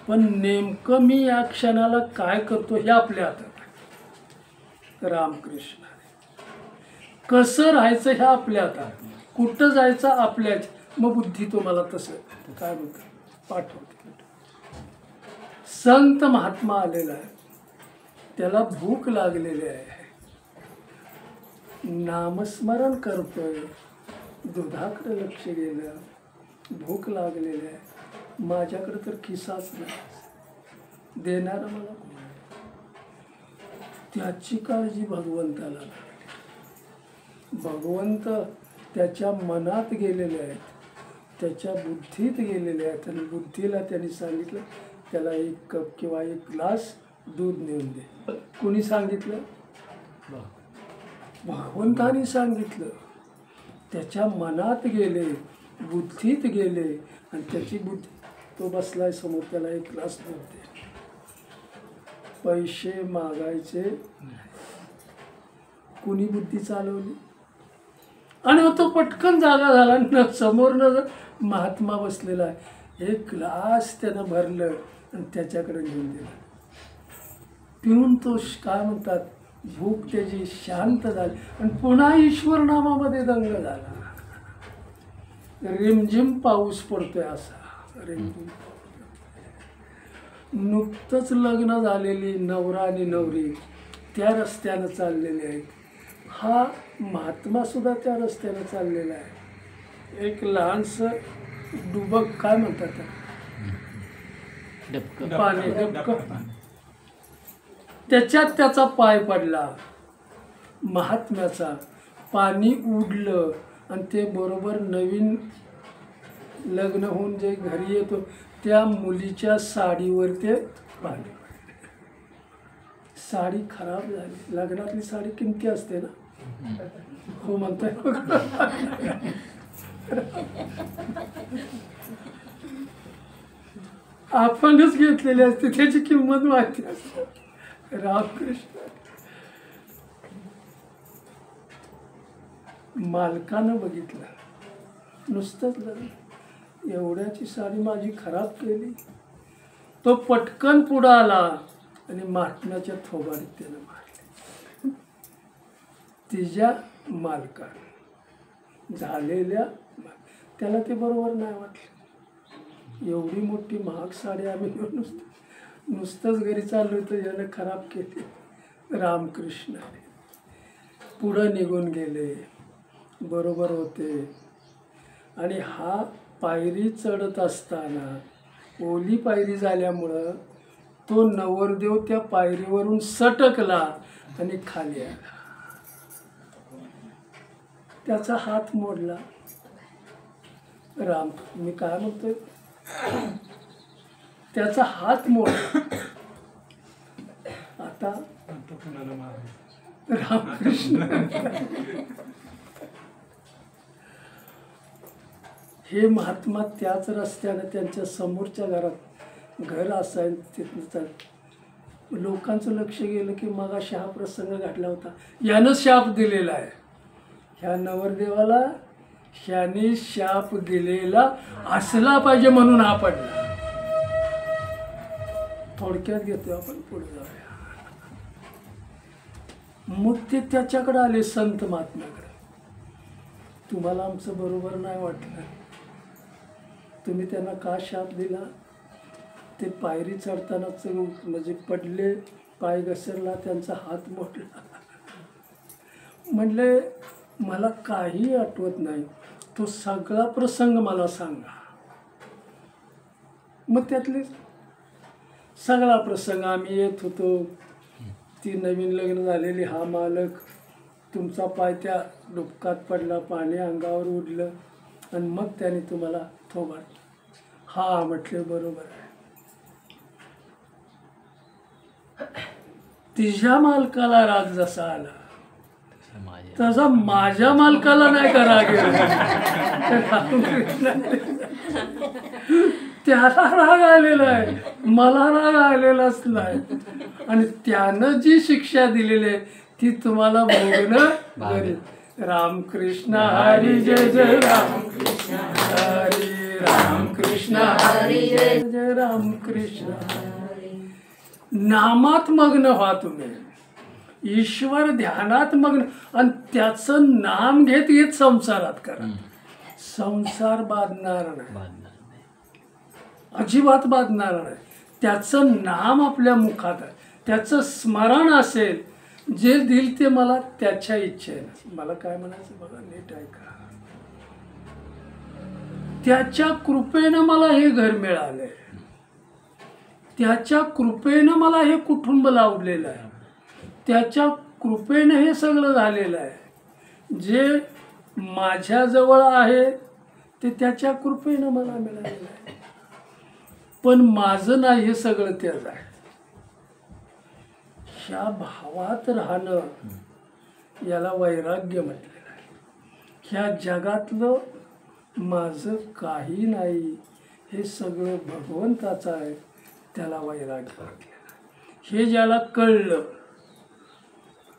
पण नेमकं मी या क्षणाला काय करतो हे आपल्या हातात आहे. रामकृष्ण कसं राहायचं हे आपल्या हातात, कुठं जायचं आपल्याच. मग बुद्धी तुम्हाला तसं काय म्हणतात पाठवते. संत महात्मा आलेला आहे, त्याला भूक लागलेली आहे, नामस्मरण करतोय, दुधाकडे लक्ष गेलं, भूक लागलेली आहे, माझ्याकडे तर खिसाच नाही, देणारा मला कोण आहे? त्याची काळजी भगवंताला लागली. भगवंत त्याच्या मनात गेलेले आहेत, त्याच्या बुद्धीत गेलेले आहेत, आणि बुद्धीला त्यांनी सांगितलं त्याला 1 कप किंवा 1 ग्लास दूध नेऊन दे. कोणी सांगितलं? भगवंतानी सांगितलं. त्याच्या मनात गेले, बुद्धीत गेले, आणि त्याची बुद्धी, तो बसलाय समोर, त्याला 1 ग्लास दूध दे. पैसे मागायचे, कुणी बुद्धी चालवली, आणि तो पटकन जागा झाला. न समोरनं महात्मा बसलेला आहे, 1 ग्लास त्यानं भरलं आणि त्याच्याकडे घेऊन दिलं. पिऊन तो काय म्हणतात भूक त्याची शांत झाली, आणि पुन्हा ईश्वर नामामध्ये दंग झाला. रिमझिम पाऊस पडतोय असा, रिमझिम. नुकतंच लग्न झालेली नवरा आणि नवरी त्या रस्त्यानं चाललेले आहेत. हा महात्मा सुद्धा त्या रस्त्यानं चाललेला आहे. एक लहानसं डुबक काय म्हणतात पाणी, डबकं, त्याच्यात त्याचा पाय पडला महात्म्याचा. पाणी उडलं, आणि ते बरोबर नवीन लग्न होऊन जे घरी येतो त्या मुलीच्या साडीवर ते पाणी पडलं. साडी खराब झाली. लग्नातली साडी किमती असते ना, हो म्हणताय. आपणच घेतलेली असते, त्याची किंमत माहिती असते. रामकृष्ण. मालकानं बघितलं, नुसतंच लग्न, एवढ्याची साडी माझी खराब केली. तो पटकन पुढं आला आणि महात्म्याच्या थोबाडीत त्यानं मारले. तिच्या मालकानं झालेल्या, त्याला ते बरोबर नाही वाटलं. एवढी मोठी महाग साडी आम्ही नुसतंच घरी चाललो तर यानं खराब केली. रामकृष्ण पुढं निघून गेले, बरोबर होते. आणि हा पायरी चढत असताना ओली पायरी झाल्यामुळं तो नवरदेव त्या पायरीवरून सटकला आणि खाली आला. त्याचा हात मोडला. राम, मी काय म्हणतोय, त्याचा हात मोडला. आता रामकृष्ण. हे महात्मा त्याच रस्त्यानं त्यांच्या समोरच्या घरात घर असायला तिथनं लोकांचं लक्ष गेलं की मगाशी हा प्रसंग घडला होता, यानं शाप दिलेला आहे. ह्या नवरदेवाला ह्याने शाप दिलेला असला पाहिजे म्हणून हा पडला. थोडक्यात घेतो आपण, पुढे जाऊया. मग ते त्याच्याकडे आले, संत महात्म्याकडे. तुम्हाला आमचं बरोबर नाही वाटलं, तुम्ही त्यांना का शाप दिला? ते पायरी चढतानाच म्हणजे पडले, पाय घसरला, त्यांचा हात मोडला. म्हणले मला काही आठवत नाही, तो सगळा प्रसंग मला सांगा. मग त्यातले सगळा प्रसंग, आम्ही येत होतो, ती नवीन लग्न झालेली, हा मालक, तुमचा पाय त्या डुबकात पडला, पाणी अंगावर उडलं, आणि मग त्याने तुम्हाला थोबाड. हा म्हटले बरोबर आहे. तिच्या मालकाला राग जसा आला तसा माझ्या मालकाला नाही का राग त्याला राग आलेला आहे, मला राग आलेलाच नाही. आणि त्यानं जी शिक्षा दिलेली आहे ती तुम्हाला भोगणं गरज. रामकृष्ण हरी जय जय रामकृष्ण हरी, रामकृष्ण हरी जय जय रामकृष्ण हरी. नामात मग्न व्हा तुम्ही, ईश्वर ध्यानात मग्न, आणि त्याचं नाम घेत घेत संसारात करा. संसार बांधणार नाही, अजिबात बांधणार नाही. त्याचं नाम आपल्या मुखात आहे, त्याचं स्मरण असेल, जे दिल ते मला त्याच्या इच्छेने. मला काय म्हणायचं बघा, नीट ऐका. त्याच्या कृपेनं मला हे घर मिळालंय, त्याच्या कृपेनं मला हे कुटुंब लावलेलं आहे, त्याच्या कृपेनं हे सगळं झालेलं आहे. जे माझ्याजवळ आहे ते त्याच्या कृपेनं मला मिळालेलं आहे. पण माझं नाही, हे सगळं त्याचं आहे. ह्या भावात राहणं याला वैराग्य म्हटलेलं आहे. ह्या जगातलं माझं काही नाही, हे सगळं भगवंताचं आहे, त्याला वैराग्य म्हटलेलं आहे. हे ज्याला कळलं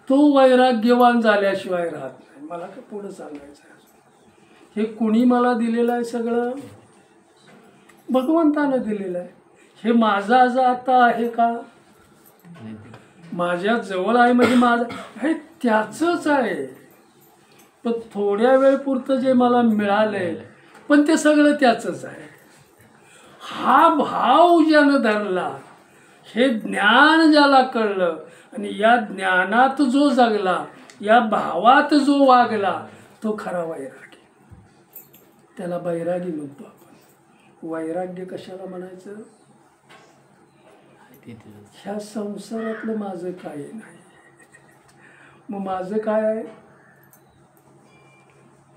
तो वैराग्यवान झाल्याशिवाय राहत नाही. मला काय पुढं सांगायचं आहे, हे कुणी मला दिलेलं आहे, सगळं भगवंतानं दिलेलं आहे. हे माझा आता आहे का, माझ्या जवळ आहे म्हणजे माझं हे त्याचंच आहे. पण थोड्या वेळ पुरतं जे मला मिळालंय, पण ते सगळं त्याचंच आहे. हा भाव ज्यानं धरला, हे ज्ञान ज्याला कळलं, आणि या ज्ञानात जो जगला, या भावात जो वागला, तो खरा वैरागी. त्याला बैरागी म्हणतो आपण. वैराग्य कशाला म्हणायचं, ह्या संसारातलं माझं काही नाही. मग माझं काय आहे,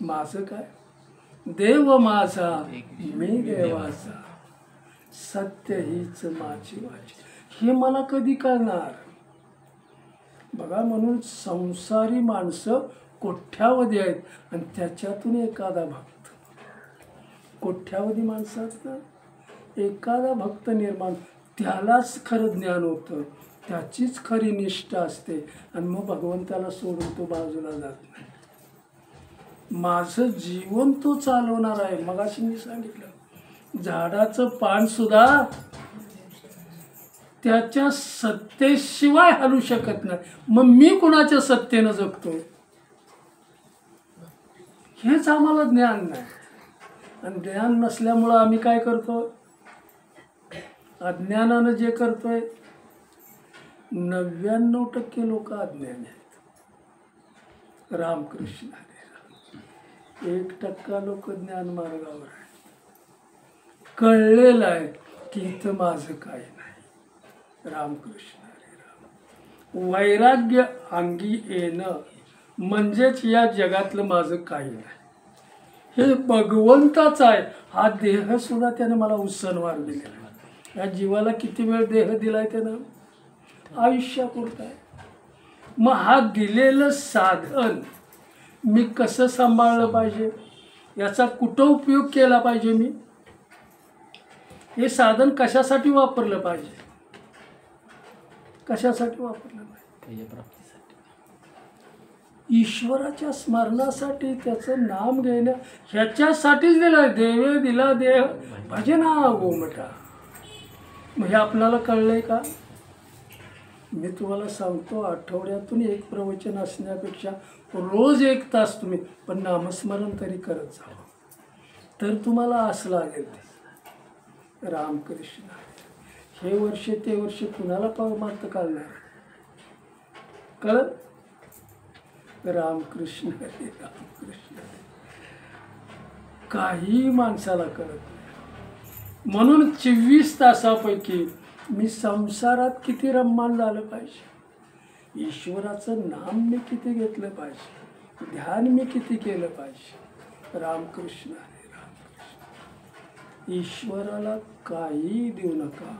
माझं काय, देव माझा मी देवाचा, सत्य हीच माझी वाची. हे मला कधी कळणार बघा. म्हणून संसारी माणसं कोट्यावधी आहेत, आणि त्याच्यातून एखादा भक्त, कोट्यावधी माणसात एखादा भक्त निर्माण, त्यालाच खरं ज्ञान होतं, त्याचीच खरी निष्ठा असते, आणि मग भगवंताला सोडून तो बाजूला जात नाही. माझं जीवन तो चालवणार आहे. मगाशी मी सांगितलं, झाडाचं पान सुद्धा त्याच्या सत्तेशिवाय हलू शकत नाही. मग मी कुणाच्या सत्तेनं जगतोय, हेच आम्हाला ज्ञान नाही. आणि ज्ञान नसल्यामुळं आम्ही काय करतो, अज्ञानानं जे करतोय. 99% लोक अज्ञानी आहेत. रामकृष्ण हरी राम. 1% लोक ज्ञान मार्गावर आहेत, कळलेलं आहे की इथं माझं काही नाही. रामकृष्ण हरी राम. वैराग्य अंगी येणं म्हणजेच या जगातलं माझं काही नाही, हे भगवंताचं आहे. हा देह सुद्धा त्याने मला उसनवार दिलेला आहे. या जीवाला किती वेळ देह दिलाय त्यानं, आयुष्यापुरता आहे. मग हा दिलेलं साधन मी कसं सांभाळलं पाहिजे, याचा कुठं उपयोग केला पाहिजे, मी हे साधन कशासाठी वापरलं पाहिजे, कशासाठी वापरलं पाहिजे, ईश्वराच्या स्मरणासाठी, त्याचं नाम घेण्या, ह्याच्यासाठीच दिलं आहे. देवे दिला देह भजना गोमटा. मग हे आपल्याला कळलंय का. मी तुम्हाला सांगतो, आठवड्यातून एक प्रवचन असण्यापेक्षा रोज 1 तास तुम्ही पण नामस्मरण तरी करत जावं, तर तुम्हाला असं लागेल ते. रामकृष्ण. हे वर्ष ते वर्ष कुणाला परमार्थ कळणार, कळत. रामकृष्ण हरी रामकृष्ण. काही माणसाला कळत नाही. म्हणून 24 तासापैकी मी संसारात किती रममाण झालं पाहिजे, ईश्वराचं नाम मी किती घेतलं पाहिजे, ध्यान मी किती केलं पाहिजे. रामकृष्ण हरी रामकृष्ण. ईश्वराला काही देऊ नका,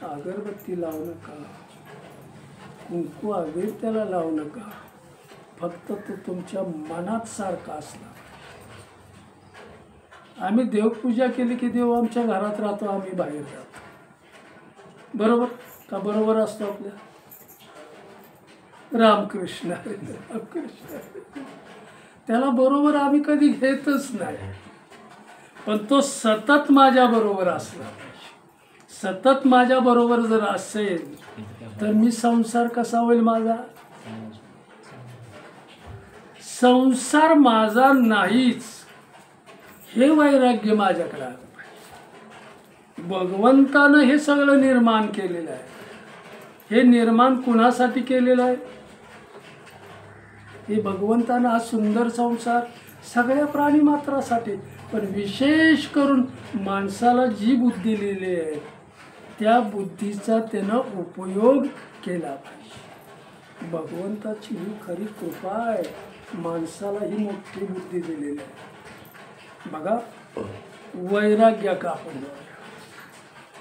अगरबत्ती लावू नका, कुंकू अबीर त्याला लावू नका. फक्त तो तुमच्या मनात सारखा असला. आम्ही देवपूजा केली की देव आमच्या घरात राहतो, आम्ही बाहेर जातो. बरोबर का, बरोबर असतो आपल्या. रामकृष्ण हरी, रामकृष्ण हरी. त्याला बरोबर आम्ही कधी घेतच नाही, पण तो सतत माझ्या बरोबर असला पाहिजे. सतत माझ्या बरोबर जर असेल तर मी संसार कसा होईल माझा? संसार माझा नाहीच, हे वैराग्य माझ्याकडे आलं पाहिजे. भगवंतानं हे सगळं निर्माण केलेलं आहे. हे निर्माण कुणासाठी केलेलं आहे? हे भगवंतानं हा सुंदर संसार सगळ्या प्राणी मात्रासाठी, पण विशेष करून माणसाला जी बुद्धी दिलेली आहे त्या बुद्धीचा त्यानं उपयोग केला पाहिजे. भगवंताची ही खरी कृपा आहे, माणसाला ही मोठी बुद्धी दिलेली आहे. बघा, वैराग्य का आपण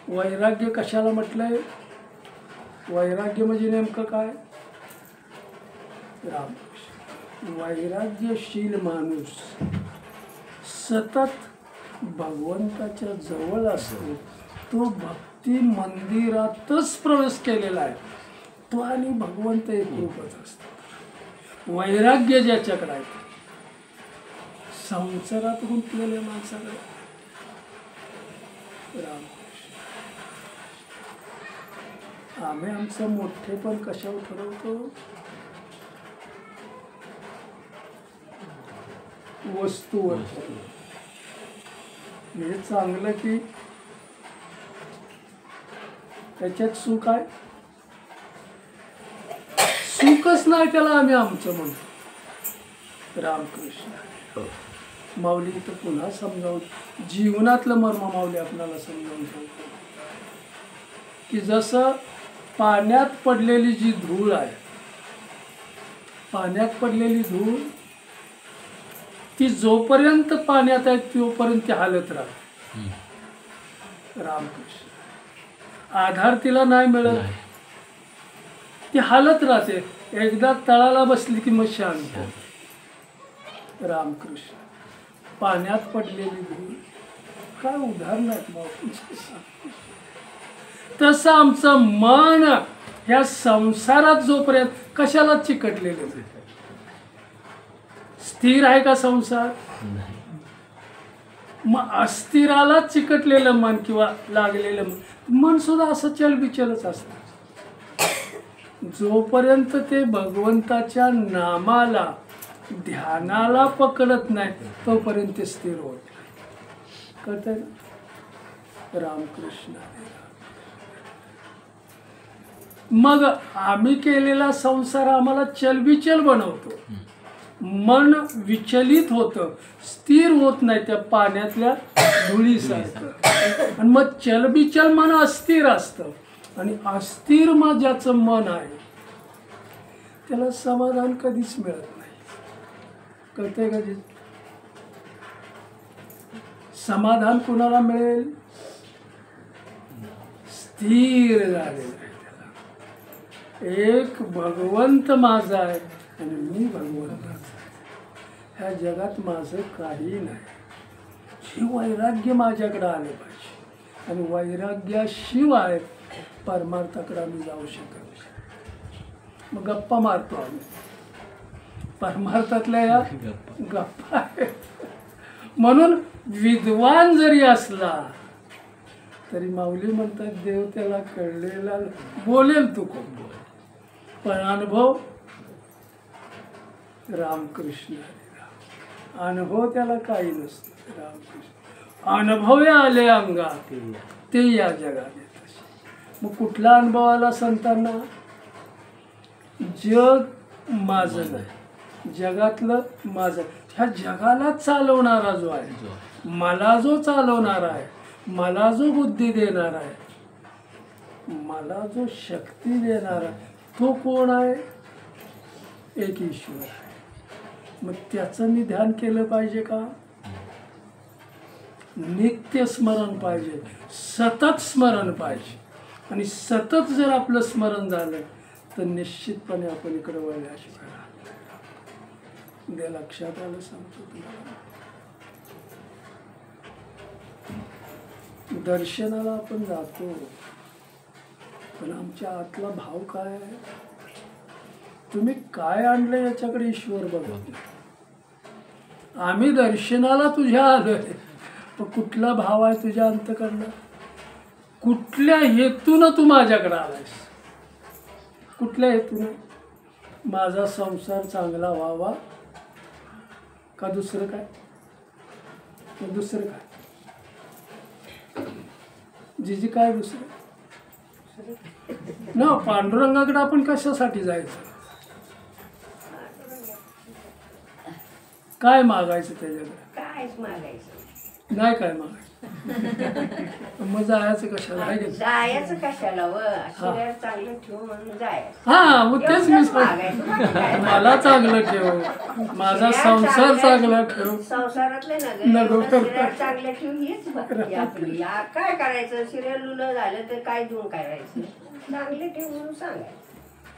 वैराग्य कशाला म्हटलंय? वैराग्य म्हणजे नेमकं काय? रामकृष्ण, वैराग्यशील माणूस सतत भगवंताच्या जवळ असतो. तो भक्ती मंदिरातच प्रवेश केलेला आहे. तो आणि भगवंत एकरूपच असतो. वैराग्य ज्याच्याकडे आहे, संसारात गुंतलेल्या माणसाकडे रामकृष्ण. आम्ही आमचं मोठेपण कशावर ठरवतो? वस्तूवर. म्हणजे चांगलं की त्याच्यात सुख आहे? सुखच नाही त्याला आम्ही आमचं म्हणतो. रामकृष्ण. माऊली इथं पुन्हा समजावून, जीवनातलं मर्म माऊली आपल्याला समजावून सांगतो की जसं पाण्यात पडलेली जी धूळ आहे, पाण्यात पडलेली धूळ ती जोपर्यंत पाण्यात आहे तोपर्यंत ती हालत राहते. रामकृष्ण. आधार तिला नाही मिळत, ती हालत राहते. एकदा तळाला बसली की मग शांत. रामकृष्ण. पाण्यात पडलेली धूळ काय उदाहरण आहेत बाबा. तसं आमचं मन ह्या संसारात जोपर्यंत कशाला चिकटलेलं, स्थिर आहे का संसार? मग अस्थिराला चिकटलेलं मन किंवा लागलेलं मन सुद्धा असं चलबिचलच असतं. जोपर्यंत ते भगवंताच्या नामाला, ध्यानाला पकडत नाही तोपर्यंत ते स्थिर होत नाही. कळतंय ना? रामकृष्ण. मग आम्ही केलेला संसार आम्हाला चलबिचल बनवतो. मन विचलित होतं, स्थिर होत नाही त्या पाण्यातल्या धुळीसारखं. आणि मग चलबिचल मन अस्थिर असतं. आणि अस्थिर मग ज्याचं मन आहे त्याला समाधान कधीच मिळत नाही. कळतंय का? समाधान कुणाला मिळेल? स्थिर झालेलं आहे त्याला. एक भगवंत माझा आहे आणि मी भगवंताचा आहे. ह्या जगात माझं काही नाही. हे वैराग्य माझ्याकडे आलं पाहिजे. आणि वैराग्याशिवाय परमार्थाकडे आम्ही जाऊ शकत नाही. मग गप्पा मारतो आम्ही. परमार्थातल्या या गप्पा आहेत. म्हणून विद्वान जरी असला तरी माऊली म्हणतात देव त्याला कळलेला बोलेल तू कोण, पण अनुभव रामकृष्ण हरी राम. अनुभव त्याला काही नसतो. रामकृष्ण. अनुभव आले अंगात ते या जगात येत. मग कुठला अनुभव आला संतांना? जग माझं नाही, जगातलं माझं. ह्या जगाला चालवणारा जो आहे, मला जो चालवणारा आहे, मला जो बुद्धी देणार आहे, मला जो शक्ती देणारा, तो कोण आहे? एक ईश्वर आहे. मग त्याचं मी ध्यान केलं पाहिजे का? नित्य स्मरण पाहिजे, सतत स्मरण पाहिजे. आणि सतत जर आपलं स्मरण झालं तर निश्चितपणे आपण इकडे वळल्याशिवाय राहत नाही. उद्या लक्षात आलं सांगतो तुम्हाला. दर्शनाला आपण जातो, पण आमच्या आतला भाव काय आहे? तुम्ही काय आणलं याच्याकडे ईश्वर बघत नाही. आम्ही दर्शनाला तुझ्या आलोय, पण कुठला भाव आहे तुझ्या अंतःकरणात? कुठल्या हेतूनं तू माझ्याकडे आलायस? कुठल्या हेतूनं? माझा संसार चांगला व्हावा का दुसरं काय? दुसरं काय जिजी काय दुसरं ना? पांडुरंगाकडे आपण कशासाठी जायचं? काय मागायचं त्याच्याकडे? कायच मागायचं नाही काय मागायचं. मग जायचं कशाला? आहे की? जायचं कशाला व शरीर चांगलं ठेवू म्हणून जायचं. हा मग तेच मी एवढंच सांग, मागायचं, बाकी काय मला चांगलं ठेव, माझा संसार चांगला ठेव. संसारातले नको नगर करू. शरीर चांगलं ठेवून हीच बाकी आपली. या काय करायचं? शरीर लुलं झालं तर काय देऊन करायचं? चांगले ठेव म्हणून सांगायचं.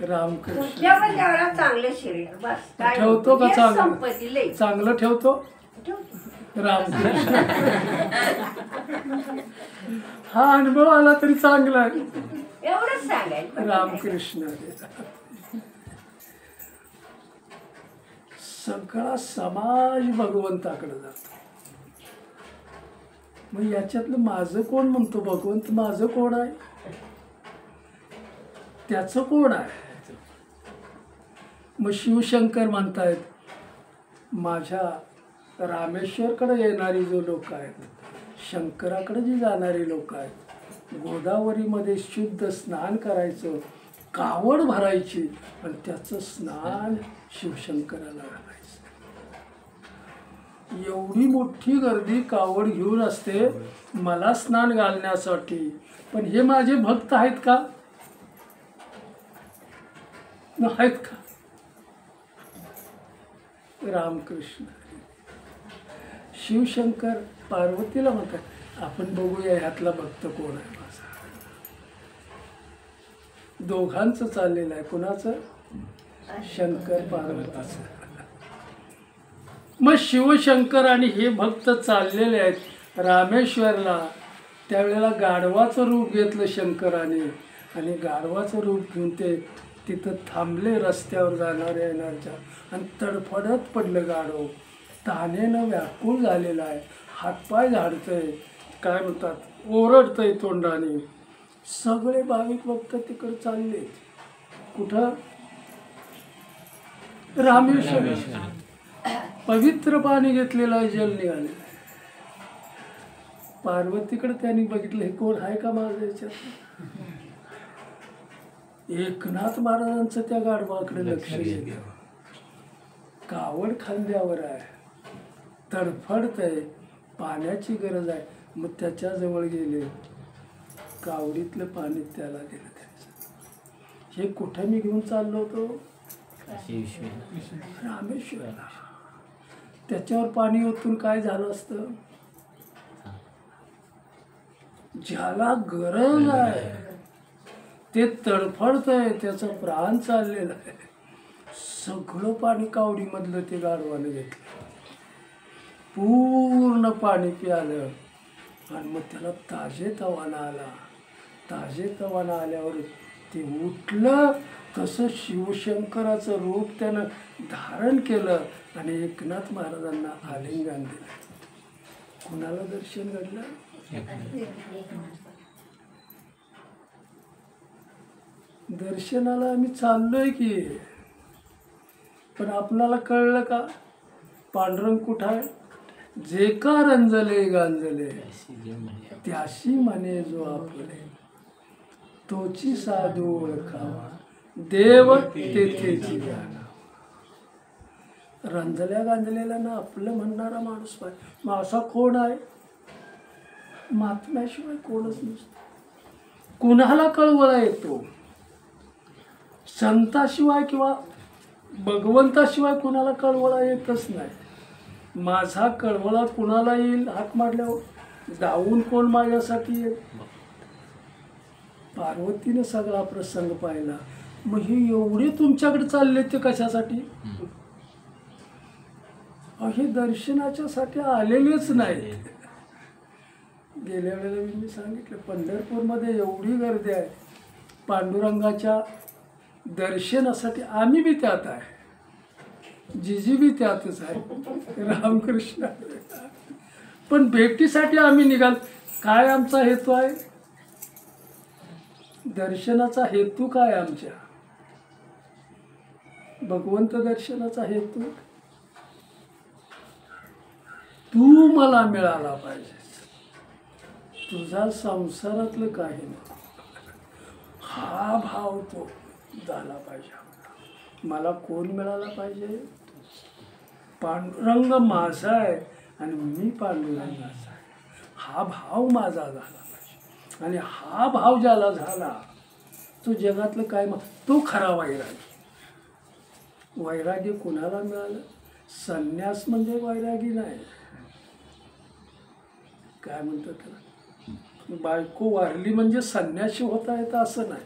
रामकृष्ण तुझ्या पण तेवढा चांगलं शरीर बस. काय ठेवतो का हेच चांगलं? संपत्ती लई चांगलं ठेवतो. ठेवतो. रामकृष्ण हा अनुभव आला तरी चांगला आहे. एवढंच सांगायचं. रामकृष्ण सगळा समाज भगवंताकडे जातो. मग याच्यातलं माझं कोण म्हणतो? भगवंत माझं कोण आहे? त्याचं कोण आहे? मग शिवशंकर म्हणतायत माझ्या रामेश्वरकडे येणारी जो लोक आहेत, शंकराकडे जी जाणारी लोक आहेत, गोदावरीमध्ये शुद्ध स्नान करायचं, कावड भरायची आणि त्याचं स्नान शिवशंकराला घालायचं. एवढी मोठी गर्दी कावड घेऊन असते मला स्नान घालण्यासाठी, पण हे माझे भक्त आहेत का? नाहीत का? रामकृष्ण शिवशंकर पार्वतीला म्हणतात आपण बघूया ह्यातला भक्त कोण आहे माझा. दोघांचं चाललेलं आहे. कुणाचं? शंकर पार्वतीचं. मग शिवशंकर आणि हे भक्त चाललेले आहेत रामेश्वरला. त्यावेळेला गाढवाचं रूप घेतलं शंकराने आणि गाढवाचं रूप घेऊन ते तिथं थांबले रस्त्यावर जाणाऱ्या येणारच्या आणि तडफडत पडलं गाढव. तानेनं व्याकुळ झालेला आहे, हातपाय झाडतंय, काय म्हणतात ओरडतंय तोंडाने. सगळे भाविक भक्त तिकडे चालले. कुठं? रामेश्वर. पवित्र पाणी घेतलेलं आहे, जल निघाले. पार्वतीकडे त्यांनी बघितलं हे कोण आहे का माझं याच्यात? एकनाथ महाराजांचं त्या गाढवाकडे लक्ष गेलं. कावड खांद्यावर आहे, तडफडतंय, पाण्याची गरज आहे. मग त्याच्याजवळ गेले, कावडीतलं पाणी त्याला दिलं. त्याचं हे कुठं मी घेऊन चाललो होतो? रामेश्वरला. त्याच्यावर पाणी ओतून काय झालं असतं? ज्याला गरज आहे ते तडफडतंय, त्याचा प्राण चाललेला आहे. सगळं पाणी कावडीमधलं ते गाढवानं घेतलं, पूर्ण पाणी प्यालं आणि मग त्याला ताजेतवाना आला. ताजेतवाना आल्यावर ते उठलं. तसं शिवशंकराचं रूप त्यानं धारण केलं आणि एकनाथ महाराजांना आलिंगन दिलं. कुणाला दर्शन घडलं? दर्शनाला आम्ही चाललोय की, पण आपणाला कळलं का पांडुरंग कुठं आहे? जे का रंजले गांजले त्याशी म्हणे जो आपले, तोची साधू ओळखावा देव तेथेची जाणा. रंजल्या गांजलेला ना आपलं म्हणणारा माणूस पाहिजे. मग असा कोण आहे? महात्म्याशिवाय कोणच नसतं. कुणाला कळवळा येतो? संताशिवाय किंवा भगवंताशिवाय कुणाला कळवळा येतच नाही. माझा कळवळा कुणाला येईल? हाक मारल्यावर धावून कोण माझ्यासाठी येईल? पार्वतीने सगळा प्रसंग पाहिला. मग हे एवढे तुमच्याकडे चालले ते कशासाठी? हे दर्शनाच्यासाठी आलेलेच नाहीत. गेल्या वेळेला मी सांगितलं पंढरपूरमध्ये एवढी गर्दी आहे. पांडुरंगाच्या दर्शनासाठी आम्ही बी त्यात आहे, जिजी बी त्यातच आहे, रामकृष्ण. पण भेटीसाठी आम्ही निघाल. काय आमचा हेतू आहे? दर्शनाचा हेतू काय आमच्या? भगवंत दर्शनाचा हेतू तू मला मिळाला पाहिजेस, तुझा संसारातलं काही नाही, हा भाव तो झाला पाहिजे. मला कोण मिळाला पाहिजे? पांडुरंग माझा आहे आणि मी पांडुरंगाचा आहे, हा भाव माझा झाला पाहिजे. आणि हा भाव ज्याला झाला तो जगातलं काय तो खरा वैरागी. वैरागी कुणाला मिळालं? संन्यास म्हणजे वैरागी नाही. काय म्हणतात त्याला? बायको वारली म्हणजे संन्यासी होता येतं असं नाही.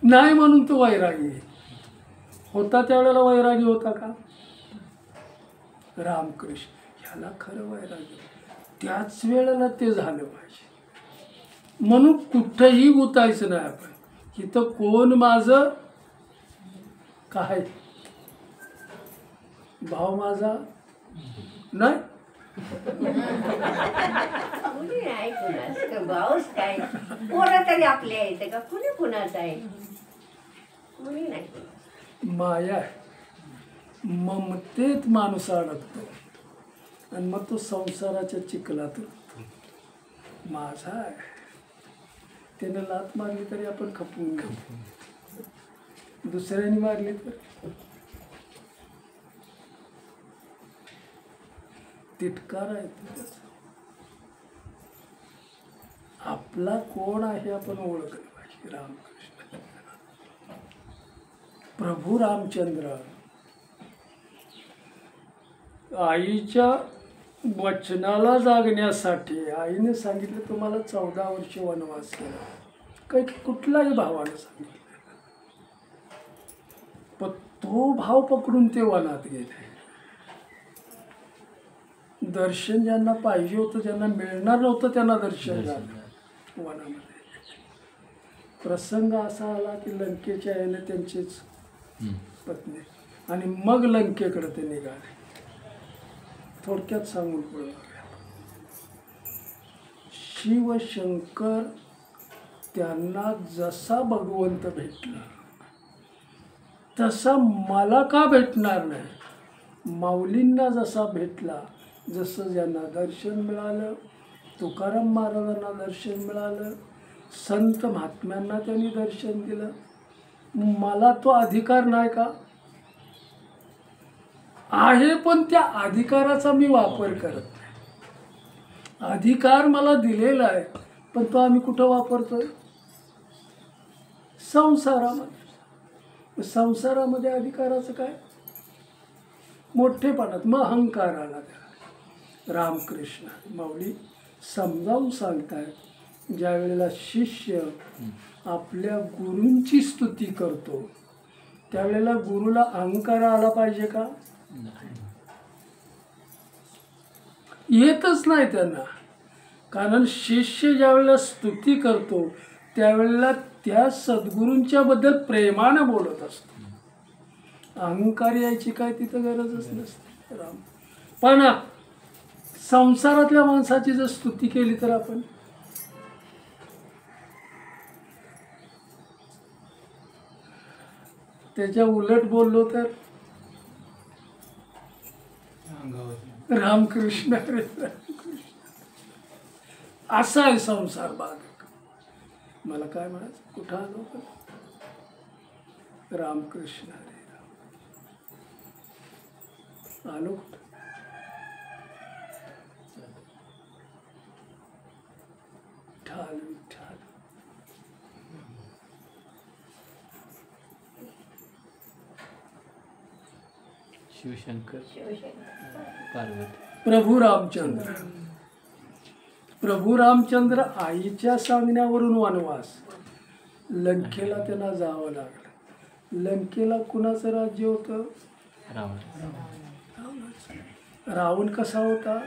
नाही म्हणून तो वैरागी होता. त्यावेळेला वैरागी होता का? रामकृष्ण ह्याला खरं वैरागी, त्याच वेळेला ते झालं पाहिजे. म्हणून कुठंही गुतायचं नाही आपण. इथं कोण माझं काय भाव माझा नाही. कुणी नाही कुणाचं भाऊच काय. पोरं तरी आपले आहेत का? कुणी कुणाचं आहे? कुणी नाही. माया आहे. ममतेत माणूस अडकतो आणि मग तो संसाराच्या चिखलात उडतो. माझा आहे, त्याने लात मारली तरी आपण खपवून घेऊ, दुसऱ्याने मारली तर तिटकार आहे त्याचा. आपला कोण आहे आपण ओळखलं पाहिजे. रामकृष्ण प्रभू रामचंद्र आईच्या वचनाला जागण्यासाठी आईने सांगितलं तुम्हाला 14 वर्ष वनवास केला. काही कुठल्याही भावानं सांगितलं, पण तो भाव पकडून ते वनात गेले. दर्शन ज्यांना पाहिजे होतं, ज्यांना मिळणार नव्हतं, त्यांना दर्शन झालं वनामध्ये. प्रसंग असा आला की लंकेच्या याने त्यांचीच पत्नी आणि मग लंकेकडे ते निघाले. थोडक्यात सांगून पुढे शिव शंकर त्यांना जसा भगवंत भेटला तसा मला का भेटणार नाही? माऊलींना जसा भेटला, जसं ज्यांना दर्शन मिळालं, तुकाराम महाराजांना दर्शन मिळालं, संत महात्म्यांना त्यांनी दर्शन दिलं, मला तो अधिकार नाही का? आहे, पण त्या अधिकाराचा मी वापर करत नाही. अधिकार मला दिलेला आहे, पण तो आम्ही कुठं वापरतोय? संसारामध्ये. संसारामध्ये अधिकाराचं काय? मोठेपणात मग अहंकार आला त्याला. रामकृष्ण माऊली समजावून सांगतायत, ज्या वेळेला शिष्य आपल्या गुरूंची स्तुती करतो त्यावेळेला गुरुला अहंकार आला पाहिजे का? येतच नाही त्यांना. कारण शिष्य ज्या वेळेला स्तुती करतो त्यावेळेला त्या सद्गुरूंच्या बद्दल प्रेमानं बोलत असतो. अहंकार यायची काय तिथं गरजच नसते. राम पण संसारातल्या माणसाची जर स्तुती केली तर आपण त्याच्या उलट बोललो तर रामकृष्ण असा आहे संसार भाग. मला काय म्हणायचं? कुठं आलो? रामकृष्ण हरे राम. आलो कुठं? विठ्ठल विठ्ठल. शिवशंकर पार्वती. प्रभू रामचंद्र. प्रभू रामचंद्र आईच्या सांगण्यावरून वनवास. लंकेला त्यांना जावं लागलं. लंकेला कुणाचं राज्य होतं? रावण कसा होता?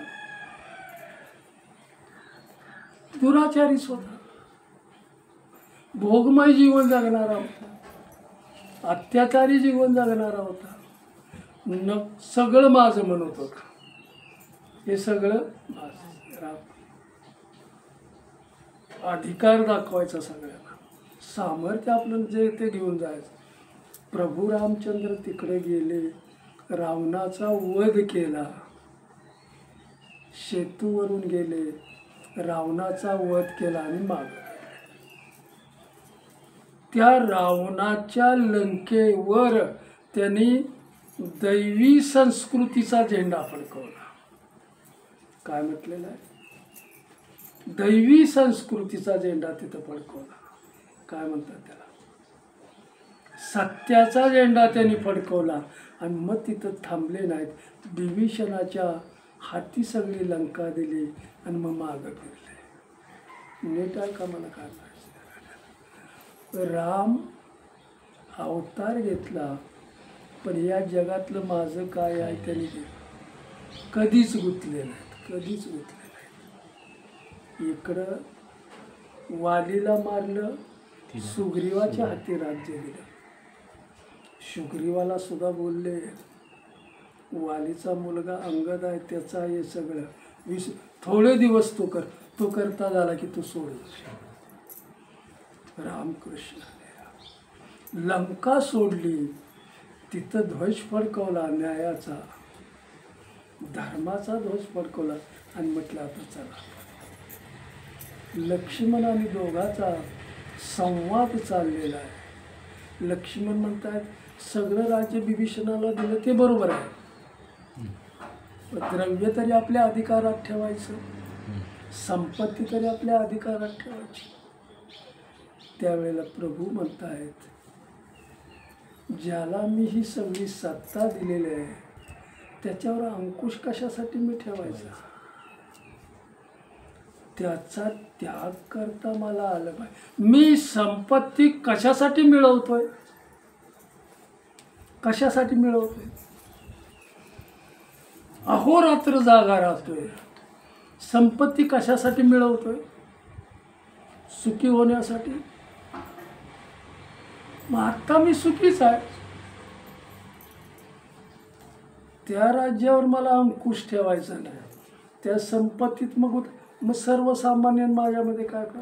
दुराचारीच होता. भोगमय जीवन जगणारा होता, अत्याचारी जीवन जगणारा होता, सगळं माझं म्हणत होता, हे सगळं माझं. राम अधिकार दाखवायचा सगळ्यांना, सामर्थ्य आपलं जे ते घेऊन जायचं. प्रभू रामचंद्र तिकडे गेले, रावणाचा वध केला, सेतूवरून गेले, रावणाचा वध केला आणि मागे त्या रावणाच्या लंकेवर त्यांनी दैवी संस्कृतीचा झेंडा फडकवला. काय म्हटलेलं आहे? दैवी संस्कृतीचा झेंडा तिथं फडकवला. काय म्हणतात त्याला? सत्याचा झेंडा त्यांनी फडकवला आणि मग तिथं थांबले नाहीत. विभीषणाच्या हाती सगळी लंका दिली आणि मग मागं फिरले. नीट आहे का? मला काय म्हणायचं? राम अवतार घेतला, पण या जगातलं माझं काय आहे त्यांनी कधीच गुंतले नाहीत, कधीच गुंतले नाहीत. इकडं वालीला मारलं, सुग्रीवाच्या हाती राज्य दिलं. सुग्रीवाला सुद्धा बोलले, वालीचा मुलगा अंगद आहे, त्याचा हे सगळं थोडे दिवस तो कर, तो करता झाला की तू सोड. रामकृष्ण लंका सोडली, तिथं ध्वज फडकवला, न्यायाचा धर्माचा ध्वज फडकवला आणि म्हटलं आता चला. लक्ष्मण आणि दोघाचा संवाद चाललेला आहे. लक्ष्मण म्हणतात सगळं राज्य विभीषणाला दिलं ते बरोबर आहे, द्रव्य तरी आपल्या अधिकारात ठेवायचं, संपत्ती तरी आपल्या अधिकारात ठेवायची. त्यावेळेला प्रभू म्हणतायत, ज्याला मी ही सगळी सत्ता दिलेली आहे त्याच्यावर अंकुश कशासाठी मी ठेवायचा? त्याचा त्याग करता मला आलं पाहिजे. मी संपत्ती कशासाठी मिळवतोय? कशासाठी मिळवतोय? अहोरात्र जागा राहतोय. संपत्ती कशासाठी मिळवतोय? सुखी होण्यासाठी. मग आता मी सुखीच आहे, त्या राज्यावर मला अंकुश ठेवायचा नाही, त्या संपत्तीत मग सर्वसामान्य माझ्यामध्ये काय कर?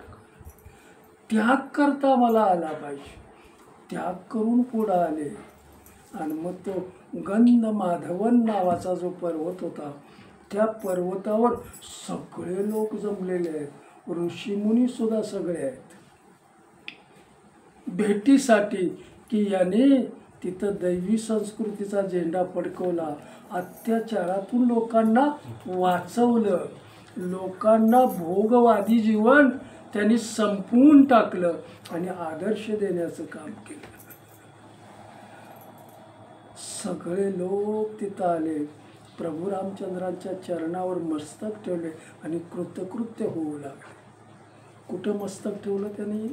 त्याग करता मला आला पाहिजे. त्याग करून पुढं आले आणि मग तो गंध माधवन नावाचा जो पर्वत होता, त्या पर्वतावर सगळे लोक जमलेले आहेत, ऋषीमुनी सुद्धा सगळे आहेत भेटीसाठी, की याने तिथं दैवी संस्कृतीचा झेंडा फडकवला, अत्याचारातून लोकांना वाचवलं, लोकांना भोगवादी जीवन त्यांनी संपवून टाकलं आणि आदर्श देण्याचं काम केलं. सगळे लोक तिथं आले, प्रभू रामचंद्रांच्या चरणावर मस्तक ठेवले आणि कृतकृत्य होऊ लागले. कुठं मस्तक ठेवलं त्यांनी?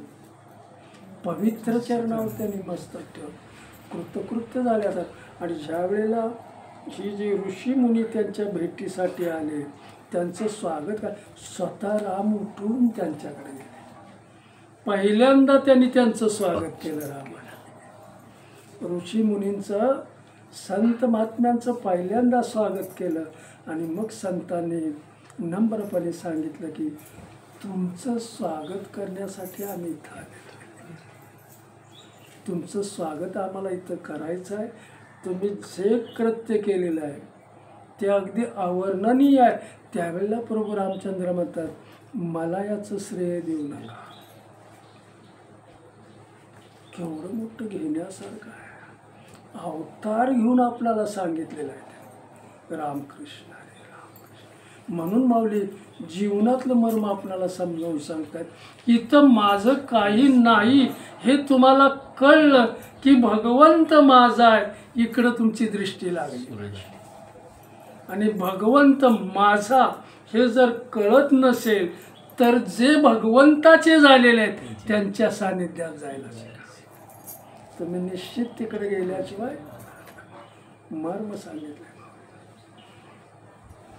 पवित्र चरणावर त्यांनी मस्तक ठेवलं, कृतकृत्य झाले. आता आणि ज्या वेळेला ही जी ऋषी मुनी त्यांच्या भेटीसाठी आले, त्यांचं स्वागत स्वतः राम उठून त्यांच्याकडे गेले. पहिल्यांदा त्यांनी त्यांचं स्वागत केलं रामाला. ऋषी मुनींचं, संत महात्म्यांचं पहिल्यांदा स्वागत केलं आणि मग संतांनी नम्रपणे सांगितलं की तुमचं स्वागत करण्यासाठी आम्ही इथं आलेलो, तुमचं स्वागत आम्हाला इथं करायचं आहे. तुम्ही जे कृत्य केलेलं आहे ते अगदी अवर्णनीय आहे. त्यावेळेला प्रभू रामचंद्र म्हणतात, मला याचं श्रेय देऊ नका. केवढं मोठं घेण्यासारखं आहे. अवतार घेऊन आपल्याला सांगितलेलं आहे रामकृष्ण हरी रामकृष्ण. म्हणून माऊली जीवनातलं मर्म आपल्याला समजावून सांगतात, इथं माझं काही नाही हे तुम्हाला कळलं की भगवंत माझा आहे, इकडं तुमची दृष्टी लागली. आणि भगवंत माझा हे जर कळत नसेल तर जे भगवंताचे झालेले आहेत त्यांच्या सानिध्यात जायला शिका. तुम्ही निश्चित तिकडे गेल्याशिवाय मर्म सांगितलं.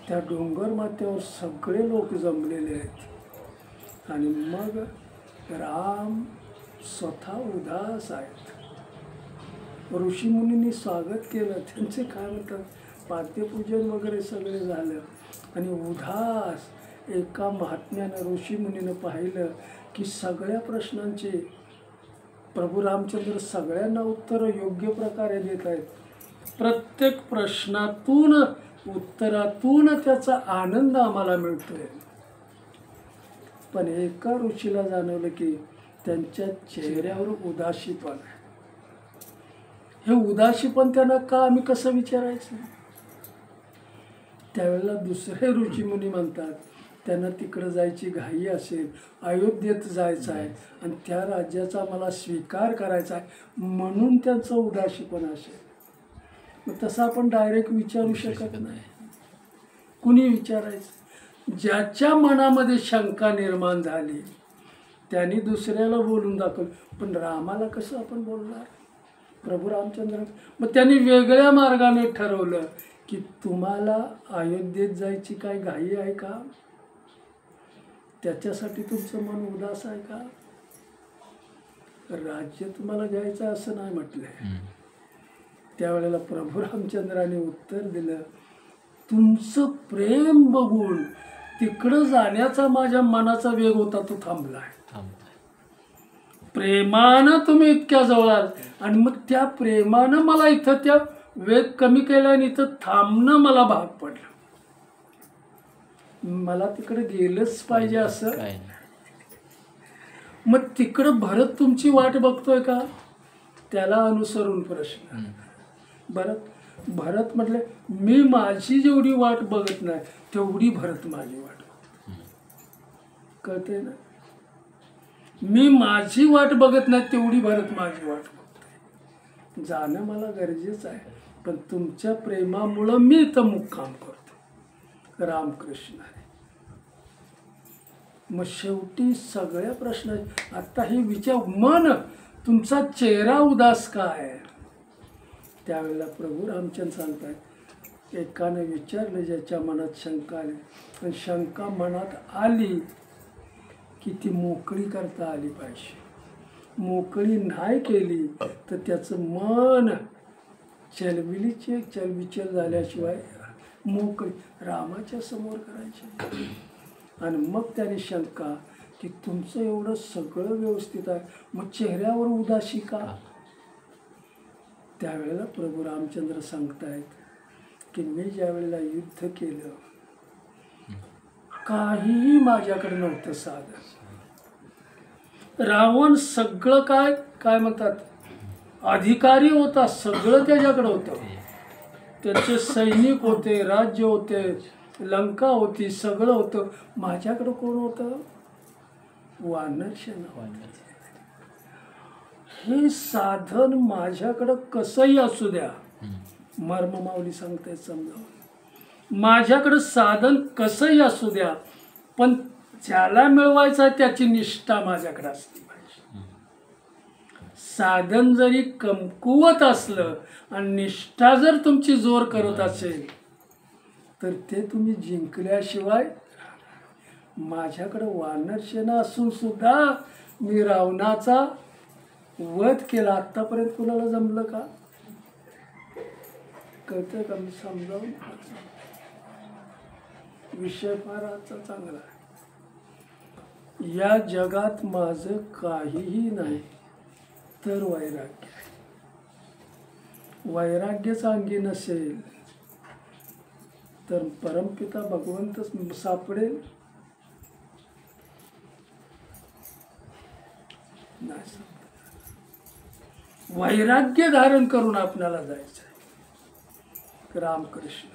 त्या डोंगर माथ्यावर सगळे लोक जमलेले आहेत आणि मग राम स्वतः उदास आहेत. ऋषीमुनींनी स्वागत केलं, त्यांचे काय म्हणतात पाद्यपूजन वगैरे सगळे झालं आणि उदास. एका महात्म्यानं ऋषीमुनीनं पाहिलं की सगळ्या प्रश्नांचे प्रभू रामचंद्र सगळ्यांना उत्तरं योग्य प्रकारे देत आहेत. प्रत्येक प्रश्नातून उत्तरातून त्याचा आनंद आम्हाला मिळतोय. पण एका ऋषीला जाणवलं की त्यांच्या चेहऱ्यावर उदासीपण आहे. हे उदासीपण त्यांना का, आम्ही कसं विचारायचं. त्यावेळेला दुसरे ऋषीमुनी म्हणतात त्यांना तिकडं जायची घाई असेल, अयोध्येत जायचं आहे आणि त्या राज्याचा मला स्वीकार करायचा आहे म्हणून त्यांचं उदासीपण असेल. मग तसं आपण डायरेक्ट विचारू शकत नाही. कुणी विचारायचं. ज्याच्या मनामध्ये शंका निर्माण झाली त्यांनी दुसऱ्याला बोलून दाखवलं. पण रामाला कसं आपण बोलणार. प्रभू रामचंद्र मग त्यांनी वेगळ्या मार्गाने ठरवलं की तुम्हाला अयोध्येत जायची काय घाई आहे का, त्याच्यासाठी तुमचं मन उदास आहे का, राज्य तुम्हाला घ्यायचं असं नाही म्हटलंय. त्यावेळेला प्रभू रामचंद्राने उत्तर दिलं, तुमचं प्रेम बघून तिकडं जाण्याचा माझ्या मनाचा वेग होता तो थांबलाय. प्रेमानं तुम्ही इतक्या जवळ आलात आणि मग त्या प्रेमानं मला इथं त्या वेग कमी केला आणि इथं थांबणं मला भाग पडलं. मला तिकडे गेलंच पाहिजे असं. मग तिकडं भरत तुमची वाट बघतोय का, त्याला अनुसरून प्रश्न. भरत म्हटले मी माझी जेवढी वाट बघत नाही तेवढी भरत माझी वाट बघतो. कळते ना. मी माझी वाट बघत नाही तेवढी भरत माझी वाट बघतोय. जाणं मला गरजेचं आहे पण तुमच्या प्रेमामुळं मी इथं मुक्काम करतो. रामकृष्ण आहे. मग शेवटी सगळ्या प्रश्न आता हे विचार, मन तुमचा चेहरा उदास का आहे. त्यावेळेला प्रभू रामचंद्र सांगतात, एकाने विचारलं ज्याच्या मनात शंका आली, पण शंका मनात आली की ती मोकळी करता आली पाहिजे. मोकळी नाही केली तर त्याचं मन चलबिचल झाल्याशिवाय मोकळी रामाच्या समोर करायची. आणि मग त्याने शंका की तुमचं एवढं सगळं व्यवस्थित आहे मग चेहऱ्यावर उदासी का. त्यावेळेला प्रभू रामचंद्र सांगतायत की मी ज्या वेळेला युद्ध केलं काहीही माझ्याकडे नव्हतं साधन. रावण सगळं काय म्हणतात अधिकारी होता, सगळं त्याच्याकडे होतं. त्याचे सैनिक होते, राज्य होते, लंका होती, सगळं होतं. माझ्याकडं कोण होतं, वानरसेना. हे साधन माझ्याकडं कसंही असू द्या, मर्ममाऊली सांगतायत समजावून, माझ्याकडं साधन कसंही असू द्या पण ज्याला मिळवायचं आहे त्याची निष्ठा माझ्याकडे असली पाहिजे. साधन जरी कमकुवत असलं आणि निष्ठा जर तुमची जोर करत असेल तर ते तुम्ही जिंकल्याशिवाय. माझ्याकडं वानरसेना असून सुद्धा मी रावणाचा वध केला. आत्तापर्यंत कुणाला जमलं का, कळतंय का. मी समजावून विषय फार आजचा चांगला आहे. या जगात माझं काहीही नाही तर वैराग्य आहे. वैराग्यच अंगी नसेल तर परमपिता भगवंतच सापडेल नाही. वैराग्य धारण करून आपल्याला जायचं आहे. रामकृष्ण.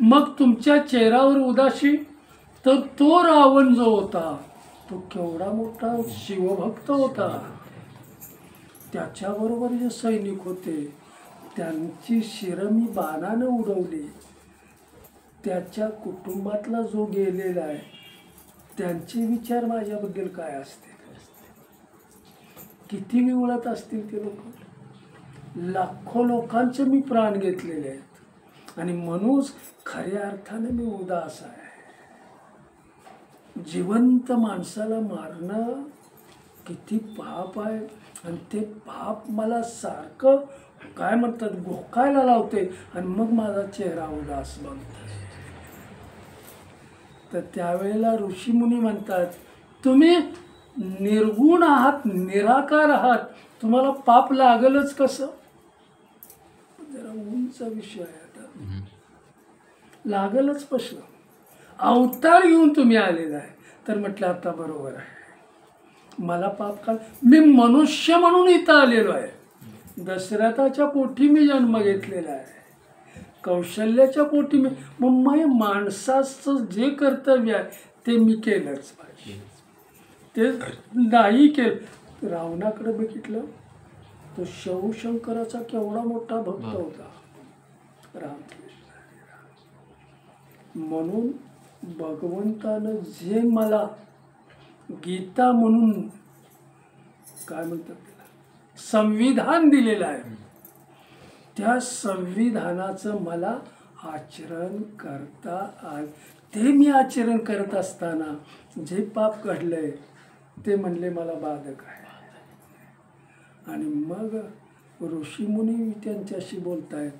मग तुमच्या चेहऱ्यावर उदासी, तर तो रावण जो होता तो केवढा मोठा शिवभक्त होता. त्याच्याबरोबर जे सैनिक होते त्यांची शिरं मी बाणानं उडवली. त्याच्या कुटुंबातला जो गेलेला आहे त्यांचे विचार माझ्याबद्दल काय असतील, किती विवळत असतील ते लोक. लाखो लोकांचे मी प्राण घेतलेले आहेत आणि म्हणून खऱ्या अर्थाने मी उदास आहे. जिवंत माणसाला मारणं किती पाप आहे आणि ते पाप मला सारखं काय म्हणतात घोकायला लावते आणि मग माझा चेहरा उदास बनतो. तर त्यावेळेला ऋषीमुनी म्हणतात तुम्ही निर्गुण आहात, निराकार आहात, तुम्हाला पाप लागलच कसं. जरा उंच विषय आहे आता. लागलच प्रश्न. अवतार घेऊन तुम्ही आलेला आहे. तर म्हटलं आता बरोबर आहे, मला पाप का, मी मनुष्य म्हणून इथं आलेलो आहे. दशरथाच्या पोटी मी जन्म घेतलेला आहे, कौशल्याच्या पोटी मी, मग माणसाचं जे कर्तव्य आहे ते मी केलंच पाहिजे. ते नाही केलं. रावणाकडे बघितलं तो शिवशंकराचा केवढा मोठा भक्त होता रामकृष्ण. म्हणून भगवंतानं जे मला गीता म्हणून काय म्हणतात त्याला संविधान दिलेलं आहे, त्या संविधानाचं मला आचरण करता आलं. ते मी आचरण करत असताना जे पाप घडलंय ते म्हणले मला बाधक आहे. आणि मग ऋषीमुनी त्यांच्याशी बोलतायत,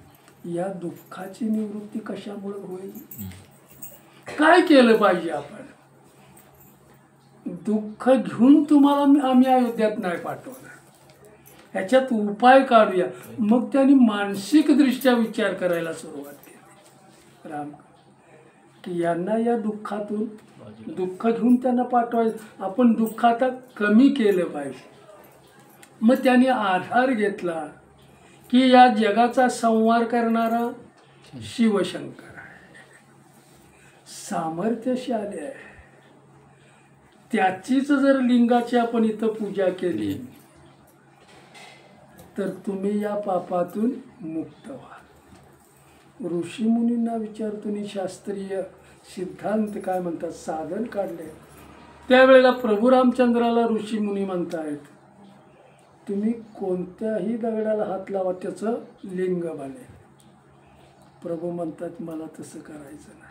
या दुःखाची निवृत्ती कशामुळे होईल, काय केलं पाहिजे आपण. दुःख घेऊन तुम्हाला आम्ही अयोध्यात नाही पाठवणार, ह्याच्यात उपाय काढूया. मग त्यांनी मानसिकदृष्ट्या विचार करायला सुरुवात केली राम, की यांना या दुःखातून दुःख घेऊन त्यांना पाठवायचं, आपण दुःख आता कमी केलं पाहिजे. मग त्यांनी आधार घेतला की या जगाचा संहार करणारा शिवशंकर आहे, सामर्थ्यशाली आहे, त्याचीच जर लिंगाची आपण इथं पूजा केली तर तुम्ही या पापातून मुक्त व्हाल. ऋषीमुनींना विचारतून शास्त्रीय सिद्धांत काय म्हणतात साधन काढले. त्यावेळेला प्रभू रामचंद्राला ऋषीमुनी म्हणतायत, तुम्ही कोणत्याही दगडाला हात लावा त्याचं लिंग बनेल. प्रभू म्हणतात मला तसं करायचं नाही.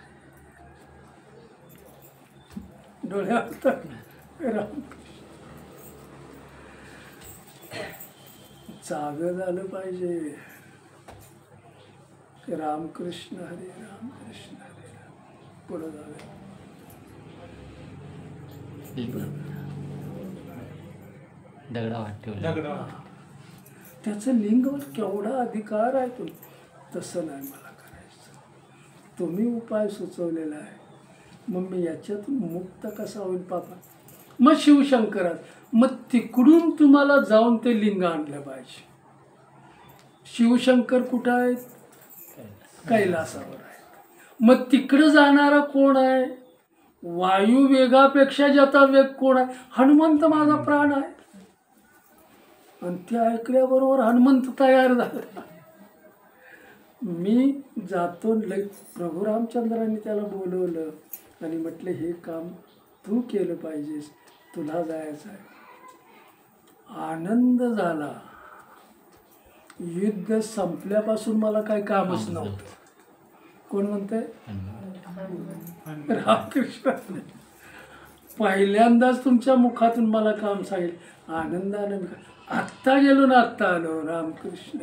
डोळ्यात राम जाग झालं पाहिजे. रामकृष्ण हरे रामकृष्ण हरे राम. पुढे जावे. त्याचं लिंगवर केवढा अधिकार आहे तुम्ही. तसं नाही मला करायचं, तुम्ही उपाय सुचवलेला आहे, मग मी याच्यातून मुक्त कसा होईल पापा. मग शिवशंकरात, मग तिकडून तुम्हाला जाऊन ते लिंग आणलं पाहिजे. शिवशंकर कुठं आहेत, कैलासावर आहेत. मग तिकडं जाणारा कोण आहे, वायू वेगापेक्षा ज्याचा वेग कोण आहे, हनुमंत माझा प्राण आहे. आणि ते ऐकल्याबरोबर हनुमंत तयार झाला. मी जातो. प्रभू रामचंद्रांनी त्याला बोलवलं आणि म्हटलं हे काम तू केलं पाहिजेस, तुला जायचं आहे. आनंद झाला. युद्ध संपल्यापासून मला काही कामच नव्हतं. कोण म्हणतंय, रामकृष्ण. पहिल्यांदाच तुमच्या मुखातून मला काम सांगेल आनंदाने. आत्ता गेलो ना, आत्ता आलो. रामकृष्ण.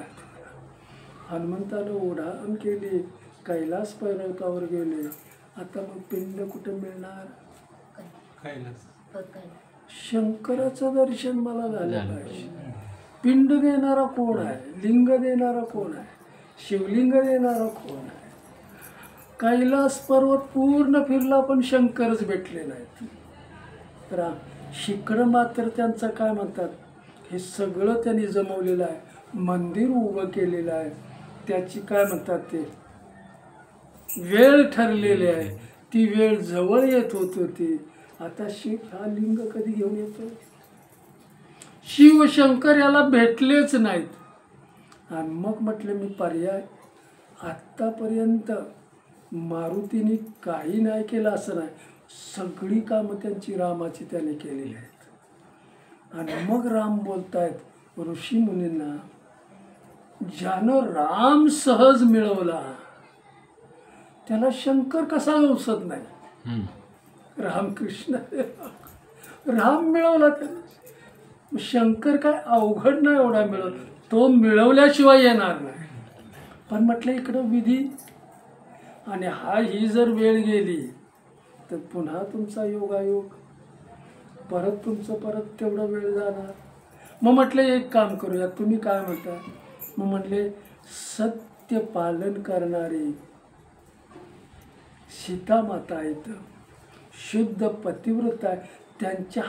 हनुमंतानं उड्डाण केली, कैलास पर्वतावर गेले. आता मग पिंड कुठं मिळणार, शंकराचं दर्शन मला झालं पाहिजे. पिंड देणारा कोण आहे, लिंग देणारा कोण आहे, शिवलिंग देणारा कोण आहे. कैलास पर्वत पूर्ण फिरला पण शंकरच भेटले नाहीत. तर शिकडं मात्र त्यांचं काय म्हणतात, हे सगळं त्यांनी जमवलेलं आहे, मंदिर उभं केलेलं आहे. त्याची काय म्हणतात ते वेळ ठरलेली आहे. ती वेळ जवळ येत होत होती. आता हा लिंग कधी घेऊन येतो. शिवशंकर याला भेटलेच नाहीत. आणि मग म्हटलं मी पर्याय, आत्तापर्यंत मारुतीने काही नाही केलं असं नाही, सगळी कामं त्यांची रामाची त्याने केलेली आहेत. आणि मग राम बोलतायत ऋषी मुनींना, ज्यानं राम सहज मिळवला त्याला शंकर कसा गवसत नाही. रामकृष्ण. राम मिळवला त्याने. शंकर काय अवघड नाही एवढा मिळवत, तो मिळवल्याशिवाय येणार नाही. पण म्हटलं इकडं विधी आणि ही जर वेळ गेली तर पुन्हा तुमचा योगायोग, परत तुमचं परत तेवढा वेळ जाणार. मग म्हटलं एक काम करूया, तुम्ही काय म्हणता? मग म्हटले सत्य पालन करणारी सीतामाता आहेत, शुद्ध पतिव्रत आहे, त्यांच्या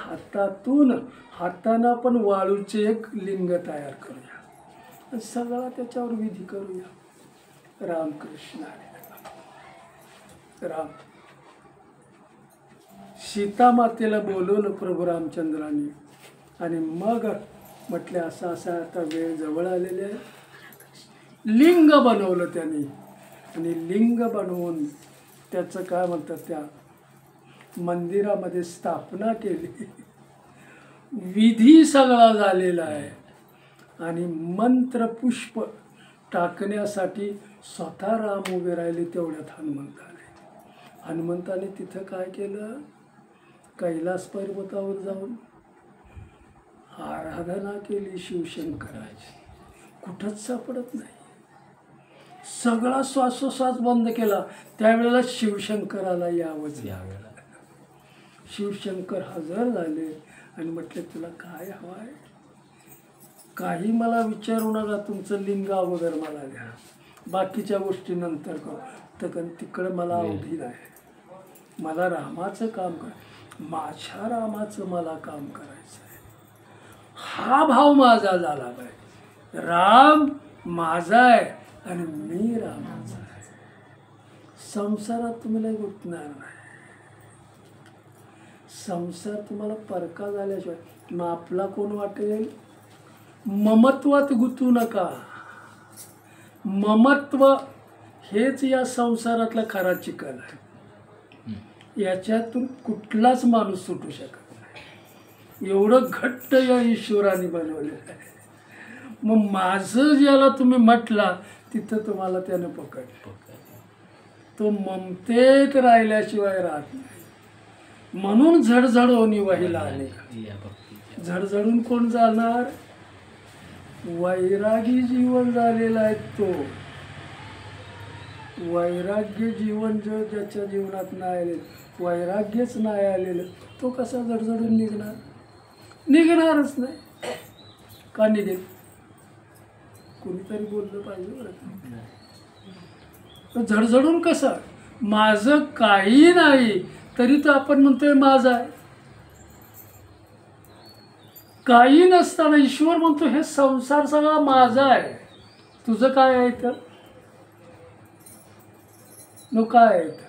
हातानं आपण वाळूचे एक लिंग तयार करूया आणि सगळा त्याच्यावर विधी करूया. रामकृष्ण हरी राम. सीतामातेला बोलवलं प्रभू रामचंद्रांनी आणि मग म्हटले असं असं आता वेळ जवळ आलेले आहे. लिंग बनवलं त्यांनी आणि लिंग बनवून त्याचं काय म्हणतात त्या मंदिरामध्ये स्थापना केली. विधी सगळा झालेला आहे आणि मंत्र पुष्प टाकण्यासाठी स्वतः राम उभे राहिले. तेवढ्यात हनुमंताने तिथं काय केलं, कैलास पर्वतावर जाऊन आराधना केली शिवशंकराची. कुठंच सापडत नाही, सगळा श्वासोश्वास बंद केला. त्यावेळेला शिवशंकराला यावंच. शिवशंकर हजर झाले आणि म्हटले तुला काय हवं आहे? काही मला विचारू नका, तुमचं लिंग अगोदर मला द्या, बाकीच्या गोष्टी नंतर करू. तर तिकडं मला अवधी नाही, मला रामाचं काम माझ्या रामाचं मला काम करायचं आहे. हा भाव माझा झाला पाहिजे. राम माझा आहे आणि मी रामाचा आहे. संसारात तुम्हाला गुंतणार नाही. संसार तुम्हाला परका झाल्याशिवाय मग आपला कोण वाटेल. ममत्वात गुंतू नका. ममत्व हेच या संसारातला खरा चिखल आहे. याच्यातून कुठलाच माणूस सुटू शकत नाही. एवढं घट्ट या ईश्वराने बनवलेलं आहे. मग माझं ज्याला तुम्ही म्हटला तिथं तुम्हाला त्यानं पकड. तो ममतेत राहिल्याशिवाय राहत नाही. म्हणून झडझडवणी वाहिला आले. झडझडून कोण जाणार? वैरागी जीवन झालेला आहे तो. वैराग्य जीवन जो ज्याच्या जीवनात नाही आले, वैराग्यच नाही आलेलं, तो कसा झडझडून निघणार? निघणारच नाही. का निघेल? कोणीतरी बोललं पाहिजे बरं. तो झडझडून कसा? माझं काही नाही तरी तो आपण म्हणतोय माझा आहे. काही नसताना ईश्वर म्हणतो हे संसार सगळा माझा आहे. तुझं काय आहे तर? नो काय आहे तर?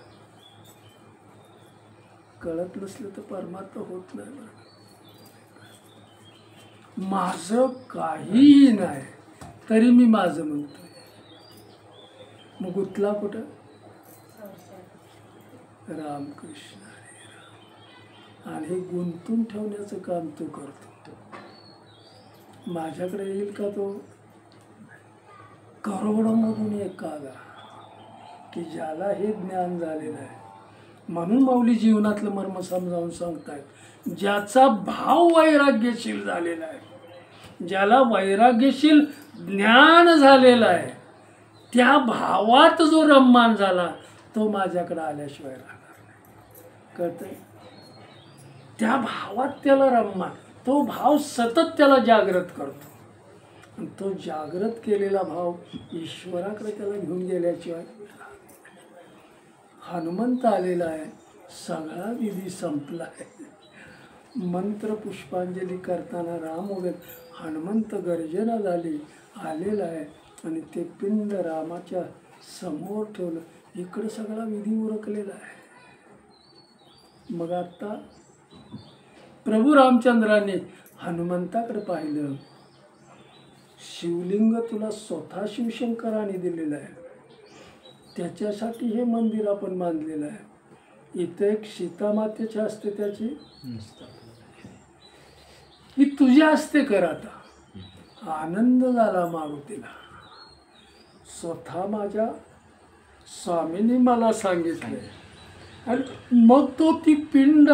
कळत नसलं तर परमात्मा होत नाही. माझं काहीही नाही तरी मी माझं म्हणतोय. मग गुंतला कुठं? रामकृष्ण हरी राम. आणि हे गुंतून ठेवण्याचं काम तो करतो. माझ्याकडे येईल का तो? करोडोमधून एखादा की ज्याला हे ज्ञान झालेलं आहे. म्हणून माऊली जीवनातलं मर्म समजावून सांगतायत. ज्याचा भाव वैराग्यशील झालेला आहे, ज्याला वैराग्यशील ज्ञान झालेलं आहे, त्या भावात जो रम्मान झाला तो माझ्याकडे आल्याशिवाय राहणार नाही. कळतंय? त्या भावात त्याला रम्मान, तो भाव सतत त्याला जागृत करतो. आणि तो जागृत केलेला भाव ईश्वराकडे त्याला घेऊन गेल्याशिवाय. हनुमंत आलेला आहे, सगळा विधी संपला आहे. मंत्र पुष्पांजली करताना राम उभे, हनुमंत गर्जना झाली, आलेला आहे आणि ते पिंड रामाच्या समोर ठेवलं. इकडं सगळा विधी उरकलेला आहे. मग आता प्रभू रामचंद्राने हनुमंताकडे पाहिलं. शिवलिंग तुला स्वतः शिवशंकराने दिलेलं आहे, त्याच्यासाठी हे मंदिर आपण बांधलेलं आहे. इथं एक सीतामातेच्या हस्ते त्याची ही तुझ्या हस्ते कर. आता आनंद झाला मारुतीला. स्वतः माझ्या स्वामींनी मला सांगितलंय. आणि मग तो ती पिंड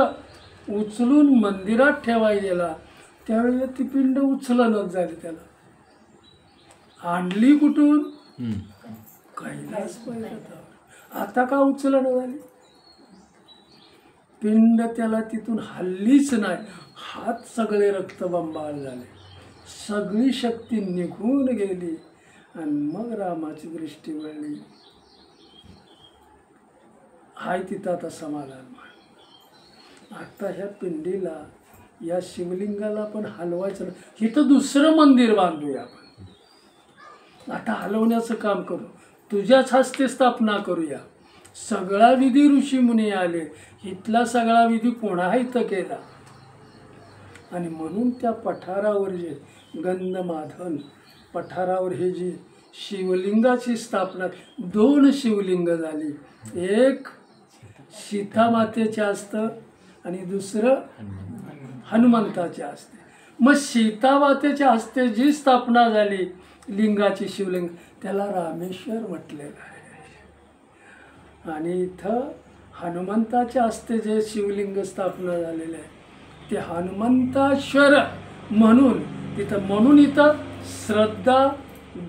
उचलून मंदिरात ठेवायला गेला. त्यावेळेला ती पिंड उचलणच झाली. त्याला आणली कुठून? कैलास पर्वतावर. आता का उचलणं झाली? पिंड त्याला तिथून हल्लीच नाही. हात सगळे रक्तबंबाळ झाले, सगळी शक्ती निघून गेली आणि मग रामाची दृष्टी वळली. हाय तिथं आता समाधान मान. आता ह्या पिंडीला, या शिवलिंगाला पण हलवायचं नाही. इथं दुसरं मंदिर बांधूया आपण. आता हलवण्याचं काम करू, तुझ्याच हस्ते स्थापना करूया. सगळा विधी ऋषी मुनी आले, इथला सगळा विधी पुन्हा इथं केला. आणि म्हणून त्या पठारावर जे गंधमादन पठारावर हे जी शिवलिंगाची स्थापना, 2 शिवलिंग झाली. एक सीता मातेचे असतं आणि दुसरं हनुमंताचे असते. मग सीता मातेच्या हस्ते जी स्थापना झाली लिंगाची, शिवलिंग, त्याला रामेश्वर म्हटलेलं आहे. आणि इथं हनुमंताच्या हस्ते जे शिवलिंग स्थापना झालेलं आहे ते हनुमंताश्वर म्हणून तिथं, म्हणून इथं श्रद्धा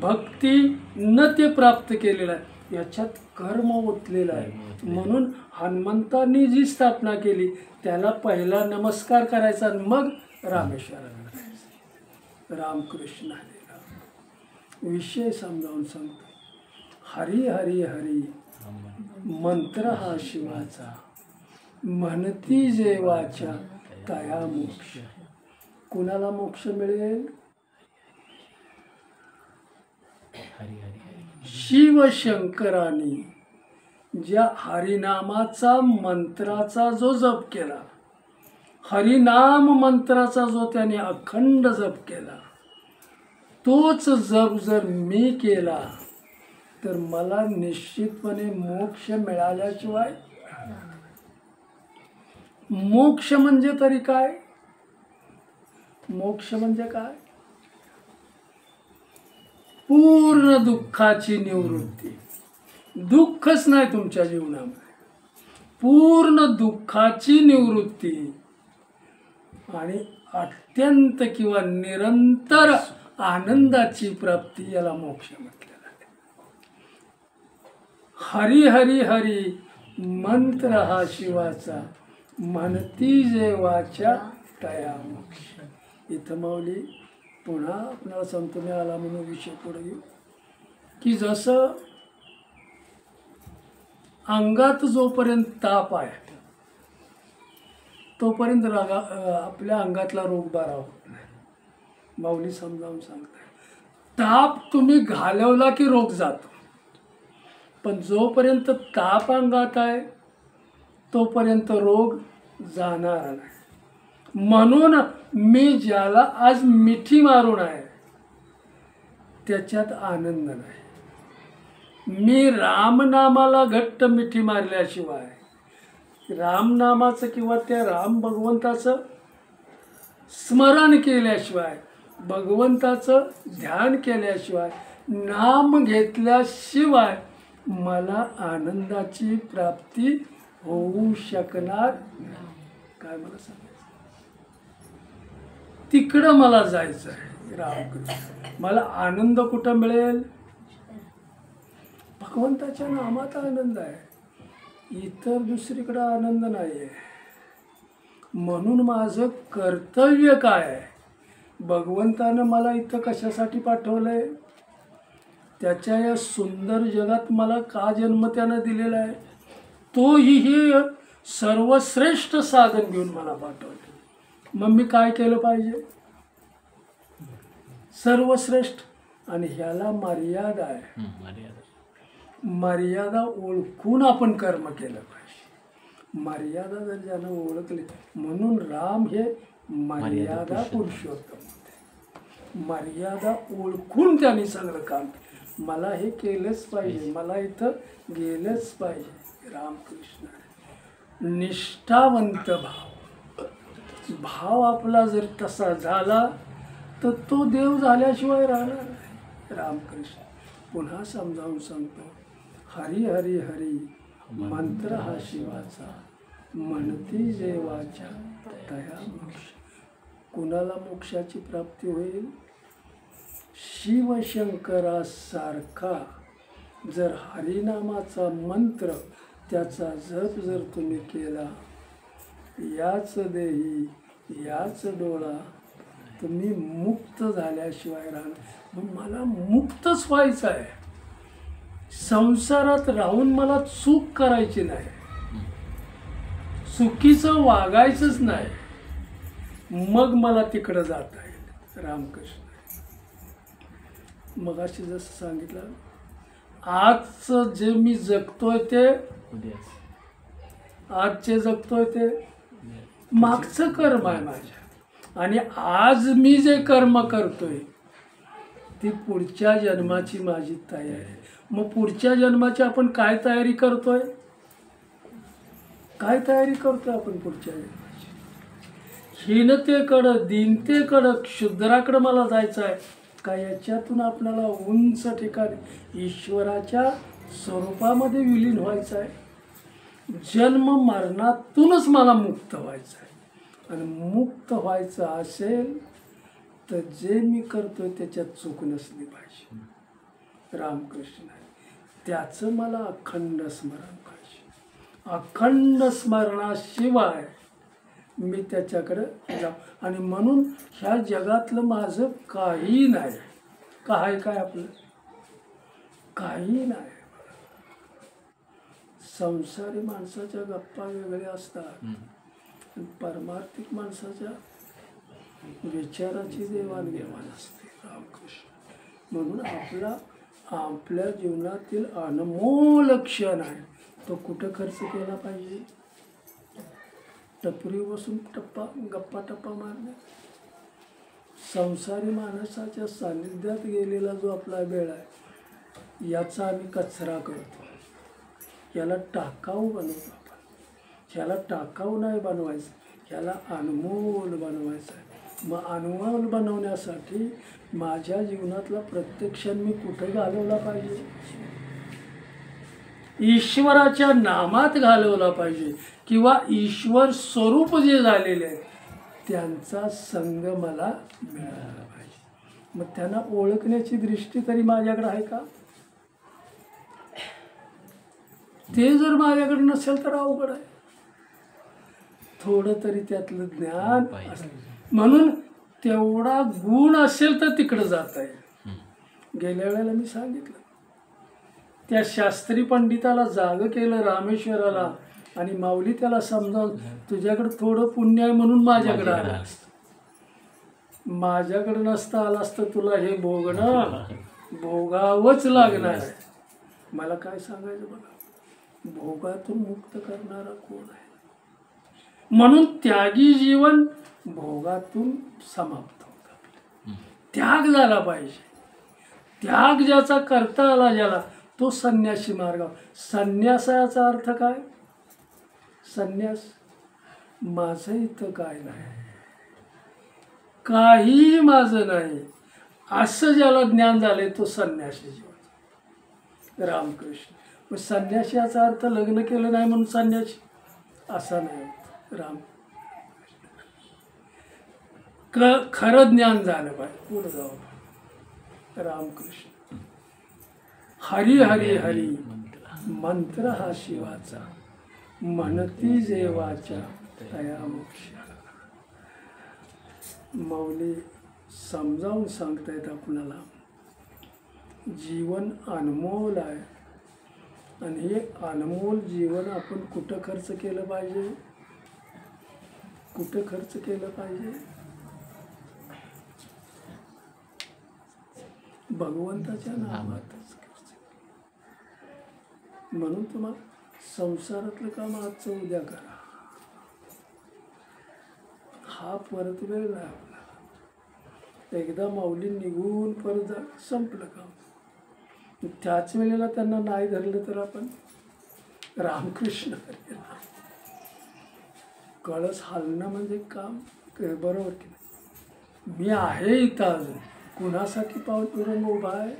भक्ती न ते प्राप्त केलेलं आहे, याच्यात कर्म ओतलेलं आहे. म्हणून हनुमंतांनी जी स्थापना केली त्याला पहिला नमस्कार करायचा आणि मग रामेश्वराला करायचा. रामकृष्ण हरी राम. विषय समजावून सांगतो. हरी हरी हरी मंत्र हा शिवाचा, म्हणती जेवाच्या तया मोक्ष. कुणाला मोक्ष मिळेल? शिवशंकरांनी ज्या हरिनामाचा मंत्राचा जो जप केला, हरिनाम मंत्राचा जो त्याने अखंड जप केला, तोच जप जर मी केला तर मला निश्चितपणे मोक्ष मिळाल्याशिवाय. मोक्ष म्हणजे तरी काय? मोक्ष म्हणजे काय? पूर्ण दुःखाची निवृत्ती. दुःखच नाही तुमच्या जीवनामध्ये, पूर्ण दुःखाची निवृत्ती आणि अत्यंत किंवा निरंतर आनंदाची प्राप्ती, याला मोक्ष म्हटलेला आहे. हरी हरी हरी मंत्र हा शिवाचा, म्हणती जेवाच्या तया मोक्ष. इथं माऊली पुन्हा आपल्याला सांगतो, मी आला म्हणून विषय पुढे घेऊ, की जसं अंगात जोपर्यंत ताप आहे तोपर्यंत आपल्या अंगातला रोग बरा होत नाही. माऊली समजावून सांगताय, ताप तुम्ही घालवला की रोग जातो, पण जोपर्यंत ताप अंगात आहे तोपर्यंत रोग जाणार नाही. म्हणून मी ज्याला आज मिठी मारून आहे त्याच्यात आनंद नाही. मी रामनामाला घट्ट मिठी मारल्याशिवाय, रामनामाचं किंवा त्या राम भगवंताचं स्मरण केल्याशिवाय, भगवंताचं ध्यान केल्याशिवाय, नाम घेतल्याशिवाय मला आनंदाची प्राप्ती होऊ शकणार नाही. काय मला सांगायचं? तिकडं मला जायचं आहे. रामकृष्ण. मला आनंद कुठं मिळेल? भगवंताच्या नामात आनंद आहे, इतर दुसरीकडं आनंद नाही आहे. म्हणून माझं कर्तव्य काय आहे? भगवंतानं मला इथं कशासाठी पाठवलंय? त्याच्या या सुंदर जगात मला का जन्म त्यानं दिलेला आहे? तोही हे सर्वश्रेष्ठ साधन घेऊन मला पाठवले. मग मी काय केलं पाहिजे? सर्वश्रेष्ठ. आणि ह्याला मर्यादा आहे. मर्यादा ओळखून आपण कर्म केलं पाहिजे. मर्यादा जर ज्यानं ओळखली, म्हणून राम हे मर्यादा पुरुषोत्तम होते. मर्यादा ओळखून त्यांनी सगळं काम केलं. मला हे केलंच पाहिजे, मला इथं गेलंच पाहिजे. रामकृष्ण. निष्ठावंत भाव आपला जर तसा झाला तर तो देव झाल्याशिवाय राहणार नाही. रामकृष्ण. पुन्हा समजावून सांगतो. हरी हरी हरी मंत्र हा शिवाचा, म्हणती जेवाच्या तया मोक्ष. कुणाला मोक्षाची प्राप्ती होईल? शिवशंकरासारखा जर हरिनामाचा मंत्र त्याचा जप जर तुम्ही केला, याच देही याच डोळा, तुम्ही मुक्त झाल्याशिवाय राहणार. मग मला मुक्तच व्हायचं आहे. संसारात राहून मला चूक करायची नाही, चुकीचं वागायचंच नाही. मग मला तिकडं जाता येईल. रामकृष्ण. मगाशी जसं सांगितलं, आजचं जे मी जगतोय ते, आजचे जगतोय ते मागचं कर्म आहे माझ्या. आणि आज मी जे कर्म करतोय ती पुढच्या जन्माची माझी तयारी आहे. मग पुढच्या जन्माची आपण काय तयारी करतोय? काय तयारी करतोय आपण पुढच्या जन्माची? हीनतेकडं, दीनतेकडं, क्षुद्राकडं मला जायचं आहे का याच्यातून आपल्याला उंच ठिकाणी ईश्वराच्या स्वरूपामध्ये विलीन व्हायचं आहे? जन्म मरणातूनच मला मुक्त व्हायचं आहे. आणि मुक्त व्हायचं असेल तर जे मी करतोय त्याच्यात चूक नसली पाहिजे. रामकृष्ण. त्याचं मला अखंड स्मरण पाहिजे. अखंड स्मरणाशिवाय मी त्याच्याकडं जाऊ. आणि म्हणून ह्या जगातलं माझं काही नाही. काय काय आपलं काही नाही. संसारी माणसाच्या गप्पा वेगळ्या असतात, परमार्थिक माणसाच्या विचाराची देवाणघेवाण असते. रामकृष्ण. म्हणून आपल्या जीवनातील अनमोल क्षण आहे तो कुठं खर्च केला पाहिजे? टपरी बसून गप्पा टप्पा मारणे. संसारी माणसाच्या सानिध्यात गेलेला जो आपला वेळ आहे याचा आम्ही कचरा करतो. याला टाकाऊ बनवतो आपण. ह्याला टाकाऊ नाही बनवायचं, ह्याला अनमोल बनवायचं आहे. मग अनमोल बनवण्यासाठी माझ्या जीवनातला प्रत्येक क्षण मी कुठे घालवला पाहिजे? ईश्वराच्या नामात घालवला पाहिजे. किंवा ईश्वर स्वरूप जे झालेले आहेत त्यांचा संग मला मिळाला पाहिजे. मग त्यांना ओळखण्याची दृष्टी तरी माझ्याकडे आहे का? ते जर माझ्याकडे नसेल तर अवघड आहे. थोडं तरी त्यातलं ज्ञान असेल. म्हणून तेवढा गुण असेल तर तिकडं जाता येईल. गेल्या वेळेला मी सांगितलं, त्या शास्त्री पंडिताला जागं केलं रामेश्वराला, आणि माऊली त्याला समजावून तुझ्याकडं थोडं पुण्य आहे म्हणून माझ्याकडं आलं असतं. माझ्याकडं नसतं आलं असतं तुला हे भोगणं भोगावंच लागणार आहे. मला काय सांगायचं बघा, भोगातून मुक्त करणारा कोण आहे? म्हणून त्यागी जीवन भोगातून समाप्त होतं. त्याग झाला पाहिजे. त्याग ज्याचा करता आला ज्याला तो संन्यासी मार्ग. संन्यासाचा अर्थ काय? संन्यास. माझं इथं काय नाही, काही माझं नाही असं ज्याला ज्ञान झाले तो संन्यासी जीवन. रामकृष्ण. मग संन्यासाचा अर्थ लग्न केलं नाही म्हणून संन्यासी असा नाही. राम खरं ज्ञान झालं पाहिजे. पुढे जाऊ. रामकृष्ण. हरी हरी हरी मंत्र हा शिवाचा, म्हणती जेवाच्या तया मोक्ष. माऊली समजावून सांगतायत आपणाला जीवन अनमोल आहे. आणि हे अनमोल जीवन आपण कुठं खर्च केलं पाहिजे? कुठं खर्च केलं पाहिजे? भगवंताच्या नामातच खर्च. म्हणून तुम्हाला संसारातलं काम आजचं उद्या करा. हा परत वेळ नाही आपला. एकदा माऊली निघून परत संपलं काम. त्याच वेळेला त्यांना नाही धरलं तर आपण रामकृष्ण कळस हालणं म्हणजे काम बरोबर की नाही? मी आहे इथं अजून कुणासाठी पावलं उभा आहे?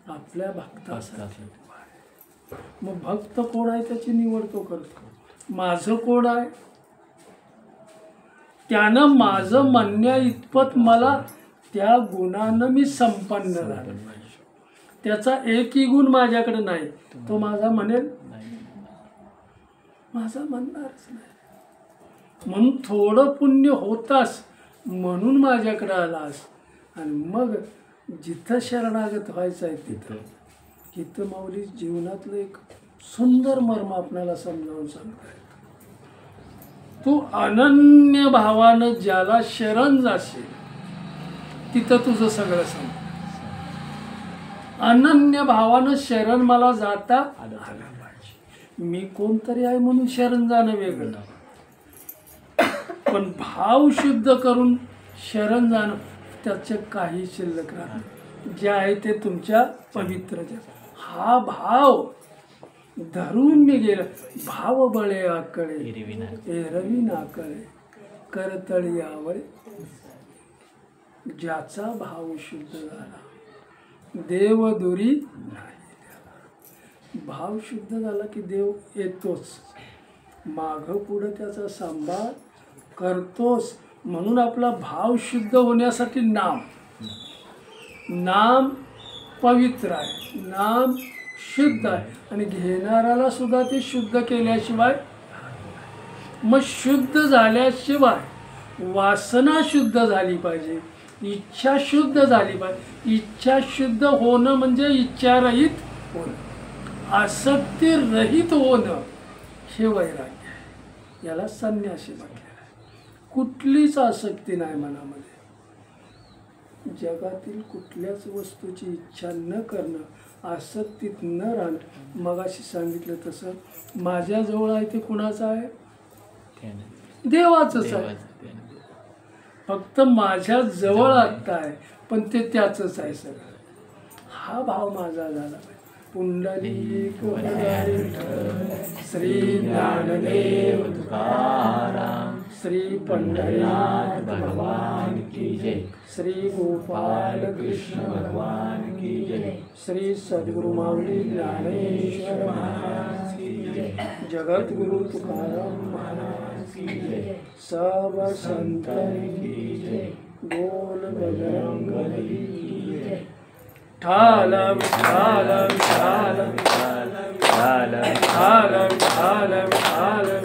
आपल्या भक्तासाठी उभा आहे. मग भक्त कोण आहे त्याची निवड तो करतो. माझं कोण आहे त्यानं माझं म्हणण्या इतपत मला त्या गुणानं मी संपन्न झालो. त्याचा एकही गुण माझ्याकडे नाही, तो माझा म्हणेल माझा म्हणणारच नाही. म्हणून थोडं पुण्य होतास म्हणून माझ्याकडे आलास. आणि मग जिथं शरणागत व्हायचं आहे तिथं माऊली जीवनातलं एक सुंदर मर्म आपल्याला समजावून सांगताय. तू अनन्य भावानं ज्याला शरण जाशील तिथं तुझं सगळं संपलं. अनन्य भावानं शरण मला जाता आलं पाहिजे. मी कोणतरी आहे म्हणून शरण जाणं वेगळं, पण भाव शुद्ध करून शरण जाणं त्याचे काही शिल्लक राहत जे आहे ते तुमच्या पवित्र. हा भाव धरून मी गेलं. भाव बळे आकळे एरवी नाकळे करतळी आवळे. ज्याचा भाव शुद्ध झाला देव दुरी नाही. भाव शुद्ध झाला की देव येतोच, मागं पुढं त्याचा सांभाळ करतोस. म्हणून आपला भाव शुद्ध होण्यासाठी नाम पवित्र आहे, नाम शुद्ध आहे. आणि घेणाऱ्याला सुद्धा ते शुद्ध केल्याशिवाय, मग शुद्ध झाल्याशिवाय वासना शुद्ध झाली पाहिजे, इच्छा शुद्ध झाली पाहिजे. इच्छा शुद्ध होणं म्हणजे इच्छारहित होणं, आसक्ती रहित होणं हे वैराग्य आहे. याला संन्यासी म्हटलेलं आहे. कुठलीच आसक्ती नाही मनामध्ये. जगातील कुठल्याच वस्तूची इच्छा न करणं, आसक्तीत न राहणं. मगाशी सांगितलं तसं माझ्याजवळ आहे ते कुणाचं आहे? देवाचंच आहे. फक्त माझ्या जवळ आत्ता आहे, पण ते त्याचंच आहे सगळं. हा भाव माझा झाला पाहिजे. पुंडलिक श्री ज्ञानदेव तुकाराम, श्री पंढरीनाथ भगवान की जय, श्री गोपाल कृष्ण भगवान की जय, श्री सद्गुरु माऊली ज्ञानेश्वर महाराज की जय, जगद्गुरु तुकाराम महाराज की जय, सब संतन की जय, बोल बजरंग बली की जय. ठाल ठाल ठाल ठाल ठाल ठाल ठाल